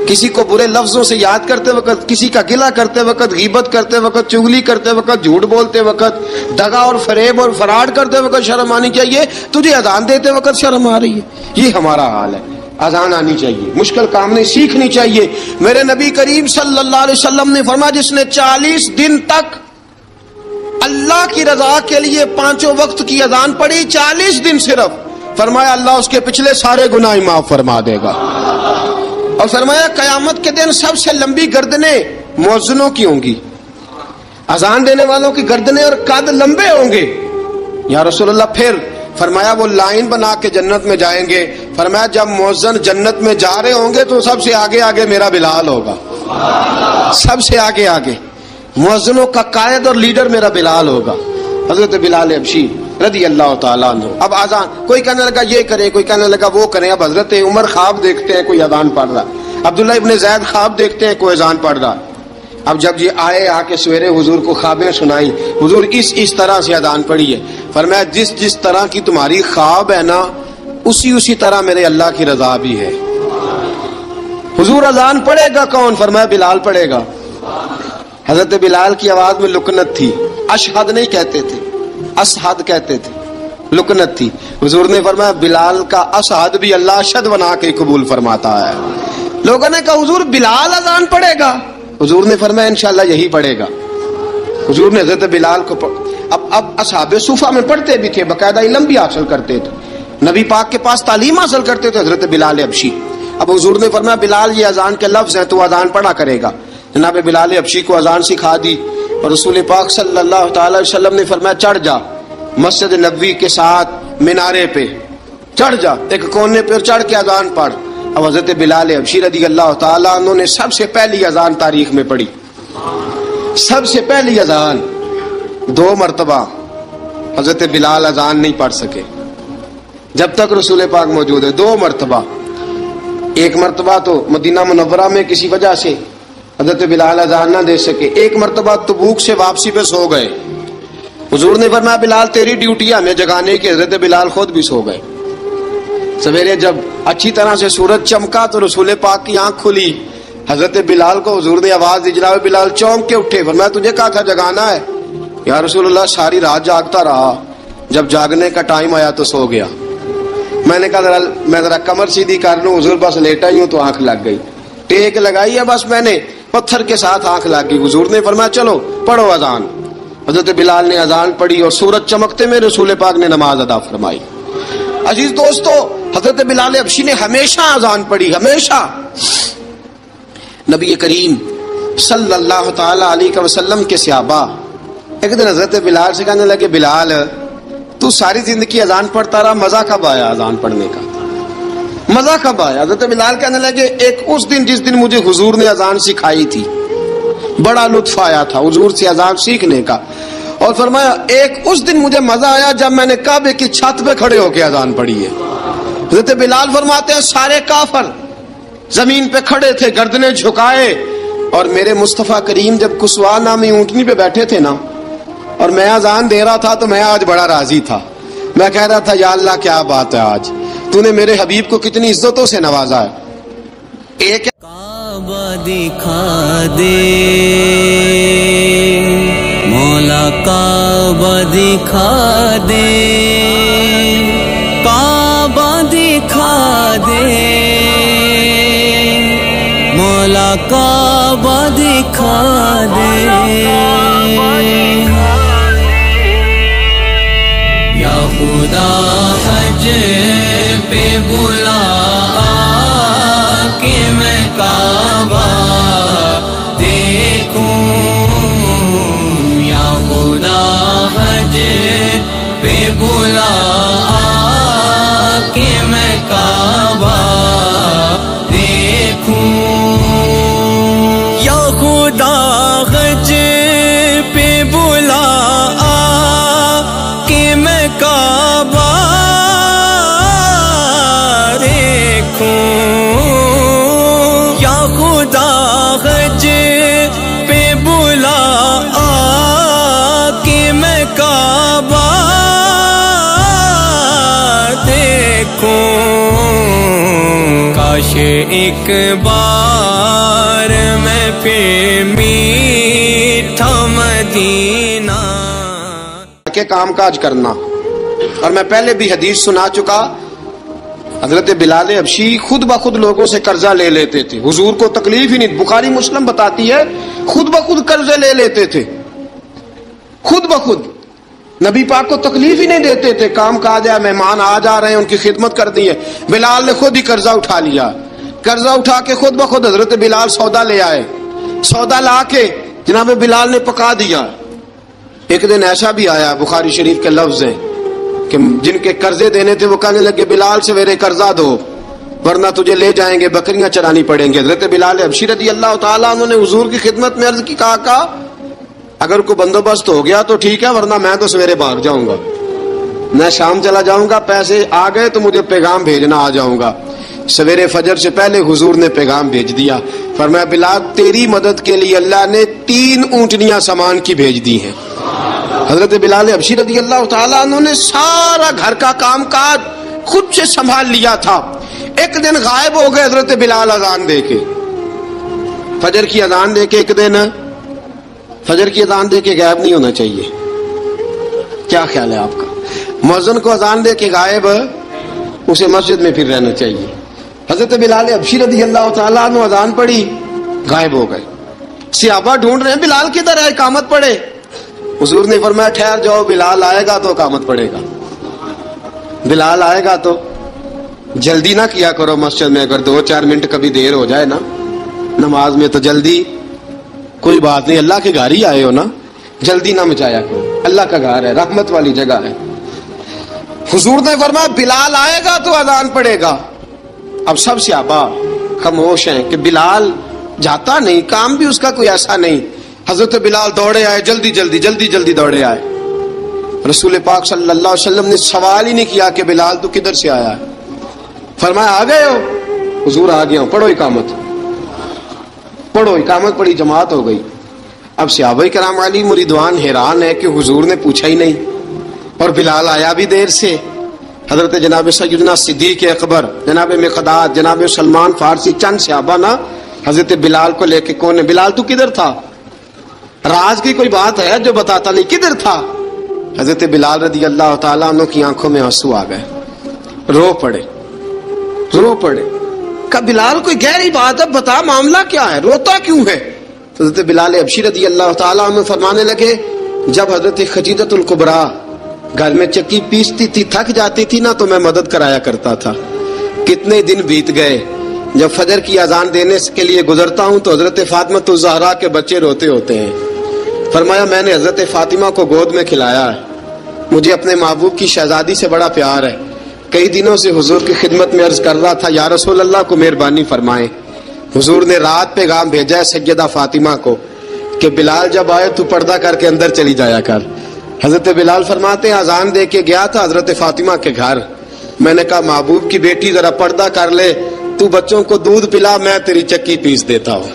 کسی کو برے لفظوں سے یاد کرتے وقت، کسی کا گلہ کرتے وقت، غیبت کرتے وقت، چغلی کرتے وقت، جھوٹ بولتے وقت، دغا اور فریب اور فراڈ کرتے وقت شرم آنی چاہیے. تجھے اذان دیتے وقت شرم آ رہی ہے. یہ ہمارا حال ہے. اذان آنی چاہیے، مشکل کام نہیں، سیکھنی چاہیے. میرے نبی کریم صلی اللہ علیہ وسلم نے فرمایا جس نے 40 دن تک اللہ کی رضا کے لیے 5 وقت کی اذان پڑھی، 40 دن صرف، فرمایا اللہ اس کے پچھلے سارے گناہ معاف فرما دے گا. اور فرمایا قیامت کے دن سب سے لمبی گردنیں مؤذنوں کی ہوں گی، اذان دینے والوں کی گردنیں اور قد لمبے ہوں گے. یا رسول اللہ پھر؟ فرمایا وہ لائن بنا کے جنت میں جائیں گے. فرمایا جب مؤذن جنت میں جا رہے ہوں گے تو سب سے آگے آگے میرا بلال ہوگا، سب سے آگے آگے مؤذنوں کا قائد اور لیڈر میرا بلال ہوگا، حضرت بلال حبشی رضی اللہ تعالیٰ عنہ. اب اذان کوئی کہنے لگا یہ کریں، کوئی کہنے لگا وہ کریں. اب حضرت عمر خواب دیکھتے ہیں کوئی اذان پڑھ رہا، عبداللہ ابن زید خواب دیکھتے ہیں کوئی اذان پڑھ رہا. اب جب یہ آئے آ کے سویرے حضور کو خوابیں سنائی، حضور اس طرح سے اذان پڑھی ہے. فرمایا جس طرح کی تمہاری خواب ہے نا اسی طرح میرے اللہ کی رضا بھی ہے. حضور اذان پڑھے گا کون؟ فرمایا بلال پڑھے گا. حضرت بلال کی آواز میں لکنت تھی، اشہد نہیں کہتے تھے، اشہد کہتے تھے، لکنت تھی. حضور نے فرمایا بلال کا اشہد بھی اللہ اشہد بنا کے قبول فرماتا ہے. لوگوں نے کہا حضور بلال اذان پڑھے گا؟ حضور نے فرمایا انشاءاللہ یہی پڑھے گا. حضور نے حضرت بلال کو اب اصحاب صوفہ میں پڑھتے بھی تھے، باقاعدہ علم بھی حاصل کرتے تھے، نبی پاک کے پاس تعلیم حاصل کرتے تھے حضرت بلال حبشی. اب حضور نے فرمایا بلال یہ اذان کے لفظ ہیں تو اذان پڑھا کرے گا. جناب بلال حبشی کو اذان سکھا دی اور رسول پاک صلی اللہ تعالی وسلم نے فرمایا چڑھ جا مسجد نبوی کے ساتھ مینارے پہ، چڑھ جا ایک کونے پہ اور چڑھ کے اذان پڑھ. اب حضرت بلال حبشی رضی اللہ تعالیٰ عنہ نے سب سے پہلی اذان تاریخ میں پڑھی، سب سے پہلی اذان. 2 مرتبہ حضرت بلال اذان نہیں پڑھ سکے جب تک رسول پاک موجود ہے. 2 مرتبہ، ایک مرتبہ تو مدینہ منورہ میں کسی وجہ سے حضرت بلال اذان نہ دے سکے، ایک مرتبہ تبوک سے واپسی پہ سو گئے. حضور نے فرمایا بلال تیری ڈیوٹی ہے ہمیں جگانے کی. حضرت بلال خود بھی سو گئے. سویرے جب اچھی طرح سے سورج چمکا تو رسول پاک کی آنکھ کھلی. حضرت بلال کو حضور نے آواز دی، جناب بلال چونک کے اٹھے. فرمایا تجھے کہا تھا جگانا ہے. یا رسول اللہ ساری رات جاگتا رہا، جب جاگنے کا ٹائم آیا تو سو گیا. میں نے کہا میں ذرا کمر سیدھی کر لوں. حضور بس لیٹا ہی ہوں تو آنکھ لگ گئی، ٹیک لگائی ہے بس میں نے، پتھر کے ساتھ آنکھ لگ گئی. حضور نے فرمایا چلو پڑھو اذان. حضرت بلال نے اذان پڑھی اور سورج چمکتے میں رسول پاک نے نماز ادا فرمائی. عزیز دوستو حضرت بلال حبشی نے ہمیشہ اذان پڑھی، ہمیشہ. نبی کریم صلی اللہ تعالی علیہ وسلم کے صحابہ ایک دن حضرت بلال سے کہنے لگے بلال تو ساری زندگی اذان پڑھتا رہا، مزہ کب آیا اذان پڑھنے کا؟ مزہ کب آیا؟ حضرت بلال کہنے لگے ایک اس دن جس دن مجھے حضور نے اذان سکھائی تھی، بڑا لطف آیا تھا حضور سے اذان سیکھنے کا. اور فرمایا ایک اس دن مجھے مزہ آیا جب میں نے کعبے کی چھت پہ کھڑے ہو کے اذان پڑھی ہے. حضرت بلال فرماتے ہیں سارے کافر زمین پہ کھڑے تھے گردنیں جھکائے، اور میرے مصطفیٰ کریم جب کسوا نامی اونٹنی پہ بیٹھے تھے نا اور میں اذان دے رہا تھا تو میں آج بڑا راضی تھا. میں کہہ رہا تھا یا اللہ کیا بات ہے، آج تو نے میرے حبیب کو کتنی عزتوں سے نوازا ہے. ایک کعبہ دکھا دے مولا، کعبہ دکھا دے، کعبہ دکھا دے مولا، کعبہ دکھا دے. یا خدا حج پہ بلا کہ میں کعبہ دیکھوں، یا خدا حج پہ بلا کہ میں کعبہ دیکھوں. کاش ایک بار میں پھر میٹھا مدینہ کے کام کاج کرنا. اور میں پہلے بھی حدیث سنا چکا، حضرت بلال حبشی خود بخود لوگوں سے قرضہ لے لیتے تھے، حضور کو تکلیف ہی نہیں. بخاری مسلم بتاتی ہے خود بخود قرضے لے لیتے تھے، خود بخود. نبی پاک کو تکلیف ہی نہیں دیتے تھے. کام کاج ہے، مہمان آ جا رہے ہیں، ان کی خدمت کر دی ہے. بلال نے خود ہی قرضہ اٹھا لیا، قرضہ اٹھا کے خود بخود حضرت بلال سودا لے آئے. سودا لا کے جناب بلال نے پکا دیا. ایک دن ایسا بھی آیا، بخاری شریف کے لفظ ہیں کہ جن کے قرضے دینے تھے وہ کہنے لگے بلال سے میرے قرضہ دو ورنہ تجھے لے جائیں گے، بکریاں چرانی پڑیں گے. حضرت بلال حبشی رضی اللہ تعالیٰ انہوں نے حضور کی خدمت میں عرض کی، کہا اگر کوئی بندوبست ہو گیا تو ٹھیک ہے، ورنہ میں تو سویرے بھاگ جاؤں گا، میں شام چلا جاؤں گا، پیسے آ گئے تو مجھے پیغام بھیجنا، آ جاؤں گا. سویرے فجر سے پہلے حضور نے پیغام بھیج دیا. فرمایا بلال تیری مدد کے لیے اللہ نے 3 اونٹنیاں سامان کی بھیج دی ہیں. حضرت بلال حبشی رضی اللہ تعالیٰ انہوں نے سارا گھر کا کام کاج خود سے سنبھال لیا تھا. ایک دن غائب ہو گئے حضرت بلال اذان دے کے، فجر کی اذان دے کے. ایک دن فجر کی اذان دے کے غائب نہیں ہونا چاہیے. کیا خیال ہے آپ کا؟ مؤذن کو اذان دے کے غائب، اسے مسجد میں پھر رہنا چاہیے. حضرت بلال حبشی رضی اللہ تعالیٰ عنہ اذان پڑھی، غائب ہو گئے. صحابہ ڈھونڈ رہے ہیں بلال کدھر ہے، اقامت پڑھے. حضور نے فرمایا ٹھہر جاؤ، بلال آئے گا تو اقامت پڑھے گا. بلال آئے گا تو جلدی نہ کیا کرو مسجد میں. اگر 2-4 منٹ کبھی دیر ہو جائے نا نماز میں تو جلدی کوئی بات نہیں، اللہ کے گھر ہی آئے ہو نا، جلدی نہ مچایا کرو، اللہ کا گھر ہے، رحمت والی جگہ ہے. حضور نے فرمایا بلال آئے گا تو اذان پڑھے گا. اب سب صحابہ خاموش ہیں کہ بلال جاتا نہیں، کام بھی اس کا کوئی ایسا نہیں. حضرت بلال دوڑے آئے، جلدی دوڑے آئے. رسول پاک صلی اللہ علیہ وسلم نے سوال ہی نہیں کیا کہ بلال تو کدھر سے آیا ہے. فرمایا آ گئے ہو؟ حضور آ گیا ہوں. پڑھو اقامت پڑھی، جماعت ہو گئی. اب صحابہ کرام علیہ مریدوان حیران ہے کہ حضور نے پوچھا ہی نہیں اور بلال آیا بھی دیر سے. حضرت جناب سیدنا صدیق اکبر، جناب مقداد، جناب سلمان فارسی، چند صحابہ نا حضرت بلال کو لے کے، کون ہے بلال تو کدھر تھا؟ راز کی کوئی بات ہے جو بتاتا نہیں، کدھر تھا؟ حضرت بلال رضی اللہ تعالیٰ عنہ کی آنکھوں میں آنسو آ گئے، رو پڑے. کہ بلال کوئی گہری بات ہے، بتا معاملہ کیا ہے، روتا کیوں ہے؟ حضرت بلال حبشی رضی اللہ تعالیٰ عنہ فرمانے لگے جب حضرت خدیجہ الکبریٰ گھر میں چکی پیستی تھی، تھک جاتی تھی نا تو میں مدد کرایا کرتا تھا. کتنے دن بیت گئے، جب فجر کی اذان دینے کے لیے گزرتا ہوں تو حضرت فاطمہ الزہرا کے بچے روتے ہوتے ہیں. فرمایا میں نے حضرت فاطمہ کو گود میں کھلایا ہے، مجھے اپنے محبوب کی شہزادی سے بڑا پیار ہے. کئی دنوں سے حضور کی خدمت میں عرض کر رہا تھا یا رسول اللہ کو مہربانی فرمائیں. حضور نے رات پیغام بھیجا ہے سیدہ فاطمہ کو کہ بلال جب آئے تو پردہ کر کے اندر چلی جایا کر. حضرت بلال فرماتے ہیں اذان دے کے گیا تھا حضرت فاطمہ کے گھر، میں نے کہا محبوب کی بیٹی ذرا پردہ کر لے، تو بچوں کو دودھ پلا، میں تیری چکی پیس دیتا ہوں.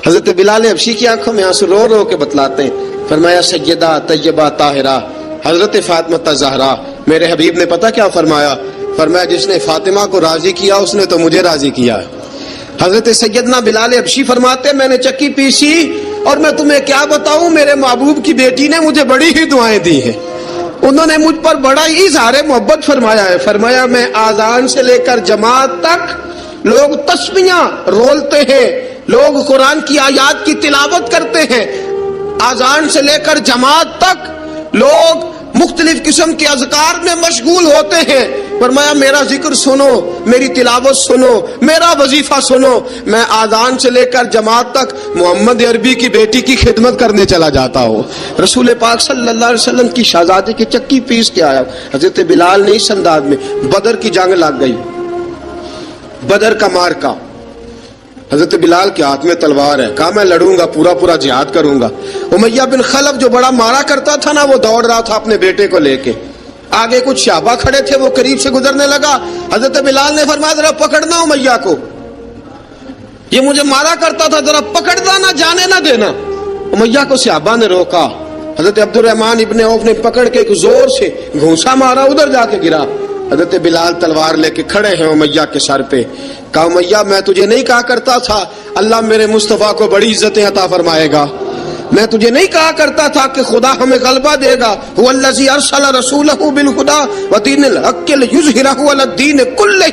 حضرت بلال حبشی کی آنکھوں میں آنسو رو کے بتلاتے ہیں. فرمایا سیدہ طیبہ طاہرہ حضرت فاطمہ الزہرا، میرے حبیب نے پتہ کیا فرمایا؟ فرمایا جس نے فاطمہ کو راضی کیا اس نے تو مجھے راضی کیا. حضرت سیدنا بلال حبشی فرماتے میں نے چکی پیسی اور میں تمہیں کیا بتاؤں، میرے محبوب کی بیٹی نے مجھے بڑی ہی دعائیں دی ہیں، انہوں نے مجھ پر بڑا ہی اظہار محبت فرمایا ہے. فرمایا میں آذان سے لے کر جماعت تک لوگ تسبیحاں رولتے ہیں، لوگ قرآن کی آیات کی تلاوت کرتے ہیں، آذان سے لے کر جماعت تک لوگ مختلف قسم کے اذکار میں مشغول ہوتے ہیں. فرمایا میرا ذکر سنو، میری تلاوت سنو، میرا وظیفہ سنو. میں آذان سے لے کر جماعت تک محمد عربی کی بیٹی کی خدمت کرنے چلا جاتا ہوں. رسول پاک صلی اللہ علیہ وسلم کی شہزادی کی چکی پیس کے آیا. حضرت بلال نے اس انداز میں، بدر کی جنگ لگ گئی، بدر کا مارکا، حضرت بلال کے ہاتھ میں تلوار ہے، کہا میں لڑوں گا، پورا جہاد کروں گا. امیہ بن خلف جو بڑا مارا کرتا تھا نا وہ دوڑ رہا تھا اپنے بیٹے کو لے کے، آگے کچھ صحابہ کھڑے تھے، وہ قریب سے گزرنے لگا. حضرت بلال نے فرمایا ذرا پکڑنا امیہ کو، یہ مجھے مارا کرتا تھا، ذرا پکڑنا، نہ جانے نہ دینا. امیہ کو صحابہ نے روکا. حضرت عبد الرحمن ابن عوف نے پکڑ کے ایک زور سے گھونسا مارا، ادھر جا کے گرا. حضرت بلال تلوار لے کے کھڑے ہیں امیہ کے سر پہ. کہا امیہ میں تجھے نہیں کہا کرتا تھا اللہ میرے مصطفیٰ کو بڑی عزتیں عطا فرمائے گا؟ میں تجھے نہیں کہا کرتا تھا کہ خدا ہمیں غلبہ دے گا؟ هو الذی ارسل رسولہ بالہدی ودین الحق لیظہرہ علی الدین کلہ.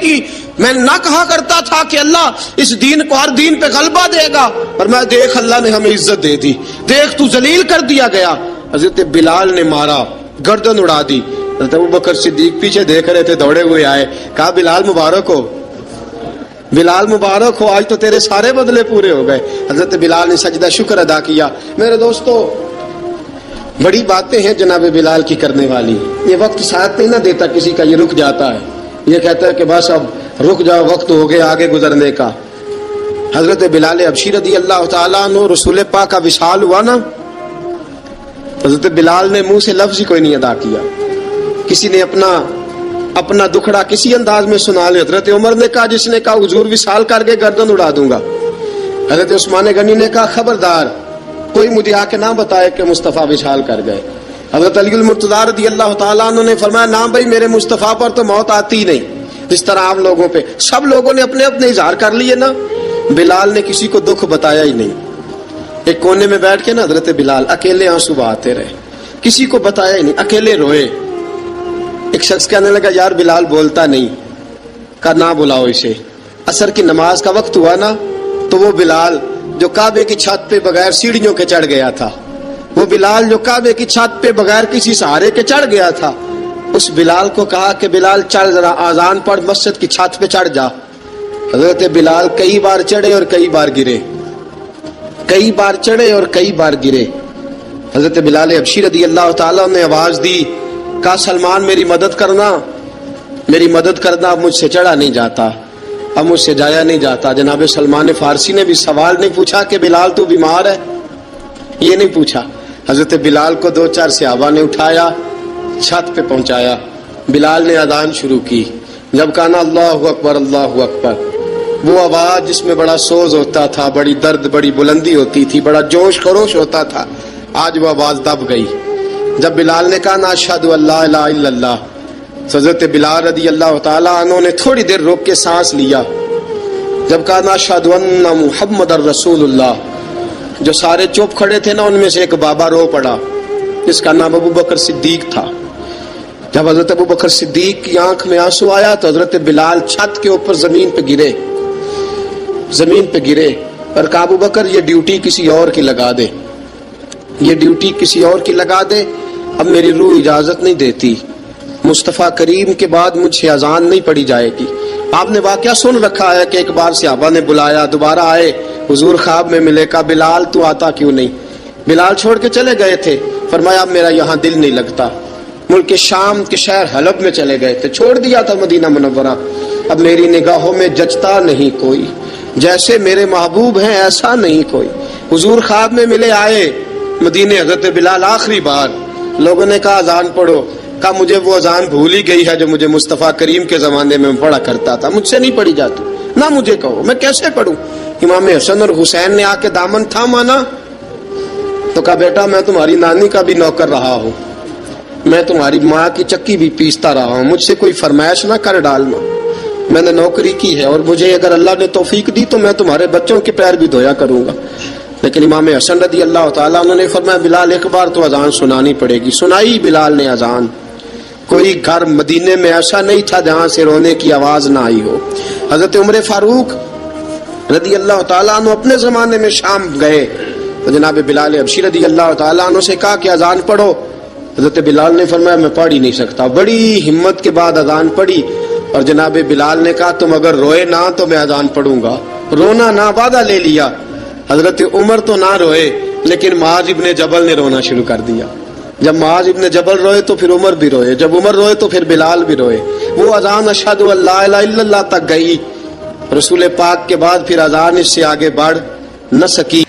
میں نہ کہا کرتا تھا کہ اللہ اس دین کو ہر دین پہ غلبہ دے گا، اور میں دیکھ اللہ نے ہمیں عزت دے دی، دیکھ تو ذلیل کر دیا گیا. حضرت بلال نے مارا، گردن اڑا دی. حضرت ابوبکر صدیق پیچھے دیکھ رہے تھے، دوڑے ہوئے آئے، کہا بلال مبارک ہو، بلال مبارک ہو، آج تو تیرے سارے بدلے پورے ہو گئے. حضرت بلال نے سجدہ شکر ادا کیا. میرے دوستو بڑی باتیں ہیں جناب بلال کی کرنے والی. یہ وقت ساتھ نہیں نہ دیتا کسی کا، یہ رک جاتا ہے، یہ کہتا ہے کہ بس اب رک جاؤ، وقت ہو گیا آگے گزرنے کا. حضرت بلال حبشی رضی اللہ تعالیٰ عنہ رسول پاک کا وصال ہوا نا، حضرت بلال نے منہ سے لفظ ہی کوئی نہیں ادا کیا. کسی نے اپنا دکھڑا کسی انداز میں سنا لیا. حضرت عمر نے کہا، جس نے کہا حضور وصال کر کے گردن اڑا دوں گا. حضرت عثمان غنی نے کہا خبردار کوئی مجھے آ کے نہ بتائے کہ مصطفیٰ وصال کر گئے. حضرت علی المرتضیٰ رضی اللہ تعالیٰ عنہ نے فرمایا نہ بھائی میرے مصطفیٰ پر تو موت آتی نہیں جس طرح عام لوگوں پہ. سب لوگوں نے اپنے اپنے اظہار کر لیے نا، بلال نے کسی کو دکھ بتایا ہی نہیں. ایک کونے میں بیٹھ کے نا حضرت بلال اکیلے آنسو بہاتے رہے، کسی کو بتایا ہی نہیں، اکیلے روئے. ایک شخص کہنے لگا یار بلال بولتا نہیں. کہا نہ بلاؤ اسے. عصر کی نماز کا وقت ہوا نا تو وہ بلال جو کعبے کی چھت پہ بغیر سیڑھیوں کے چڑھ گیا تھا، وہ بلال جو کعبے کی چھت پہ بغیر کسی سہارے کے چڑھ گیا تھا، اس بلال کو کہا کہ بلال چڑھ ذرا، آذان پڑھ، مسجد کی چھت پہ چڑھ جا. حضرت بلال کئی بار چڑھے اور کئی بار گرے، کئی بار چڑھے اور کئی بار گرے. حضرت بلال حبشی رضی اللہ تعالیٰ نے آواز دی، کہا سلمان میری مدد کرنا، میری مدد کرنا، اب مجھ سے چڑھا نہیں جاتا، اب مجھ سے جایا نہیں جاتا. جناب سلمان فارسی نے بھی سوال نہیں پوچھا کہ بلال تو بیمار ہے، یہ نہیں پوچھا. حضرت بلال کو 2-4 صحابہ نے اٹھایا، چھت پہ پہنچایا. بلال نے اذان شروع کی. جب کہا نا اللہ اکبر اللہ اکبر، وہ آواز جس میں بڑا سوز ہوتا تھا، بڑی درد، بڑی بلندی ہوتی تھی، بڑا جوش خروش ہوتا تھا، آج وہ آواز دب گئی. جب بلال نے کہا نا اشہد ان لا الہ الا اللہ، حضرت بلال رضی اللہ تعالیٰ عنہ نے تھوڑی دیر روک کے سانس لیا. جب کہا نا اشہد ان محمد الرسول اللہ، جو سارے چپ کھڑے تھے نا ان میں سے ایک بابا رو پڑا جس کا نام ابوبکر صدیق تھا. جب حضرت ابوبکر صدیق کی آنکھ میں آنسو آیا تو حضرت بلال چھت کے اوپر زمین پہ گرے، زمین پہ گرے اور کہا ابوبکر یہ ڈیوٹی کسی اور کی لگا دے، یہ ڈیوٹی کسی اور کی لگا دے، اب میری روح اجازت نہیں دیتی، مصطفیٰ کریم کے بعد مجھ سے اذان نہیں پڑھی جائے گی. آپ نے واقعہ سن رکھا ہے کہ ایک بار صحابہ نے بلایا، دوبارہ آئے، حضور خواب میں ملے. کہا بلال تو آتا کیوں نہیں؟ بلال چھوڑ کے چلے گئے تھے. فرمایا اب میرا یہاں دل نہیں لگتا. ملک شام کے شہر حلب میں چلے گئے تھے، چھوڑ دیا تھا مدینہ منورہ. اب میری نگاہوں میں جچتا نہیں کوئی، جیسے میرے محبوب ہیں ایسا نہیں کوئی. حضور خواب میں ملے، آئے مدینے. حضرت بلال آخری بار، لوگوں نے کہا اذان پڑھو. کہا مجھے وہ اذان بھول ہی گئی ہے جو مجھے مصطفیٰ کریم کے زمانے میں پڑھا کرتا تھا، مجھ سے نہیں پڑھی جاتی، نہ مجھے کہو، میں کیسے پڑھوں. امام حسن اور حسین نے آ کے دامن تھاما نا تو کہا بیٹا میں تمہاری نانی کا بھی نوکر رہا ہوں، میں تمہاری ماں کی چکی بھی پیستا رہا ہوں، مجھ سے کوئی فرمائش نہ کر ڈالنا، میں نے نوکری کی ہے اور مجھے اگر اللہ نے توفیق دی تو میں تمہارے بچوں کے پیر بھی دھویا کروں گا. لیکن امام حسن رضی اللہ تعالیٰ عنہ نے فرمایا بلال ایک بار تو اذان سنانی پڑے گی. سنائی بلال نے اذان. کوئی گھر مدینے میں ایسا نہیں تھا جہاں سے رونے کی آواز نہ آئی ہو. حضرت عمر فاروق رضی اللہ تعالیٰ عنہ اپنے زمانے میں شام گئے تو جناب بلال حبشی رضی اللہ تعالیٰ عنہ سے کہا کہ اذان پڑھو. حضرت بلال نے فرمایا میں پڑھ ہی نہیں سکتا. بڑی ہمت کے بعد اذان پڑھی اور جناب بلال نے کہا تم اگر روئے نہ تو میں اذان پڑھوں گا. رونا نہ، وعدہ لے لیا. حضرت عمر تو نہ روئے لیکن معاذ ابن جبل نے رونا شروع کر دیا. جب معاذ ابن جبل روئے تو پھر عمر بھی روئے، جب عمر روئے تو پھر بلال بھی روئے. وہ اذان اشہد ان لا الہ الا اللہ تک گئی. رسول پاک کے بعد پھر اذان اس سے آگے بڑھ نہ سکی.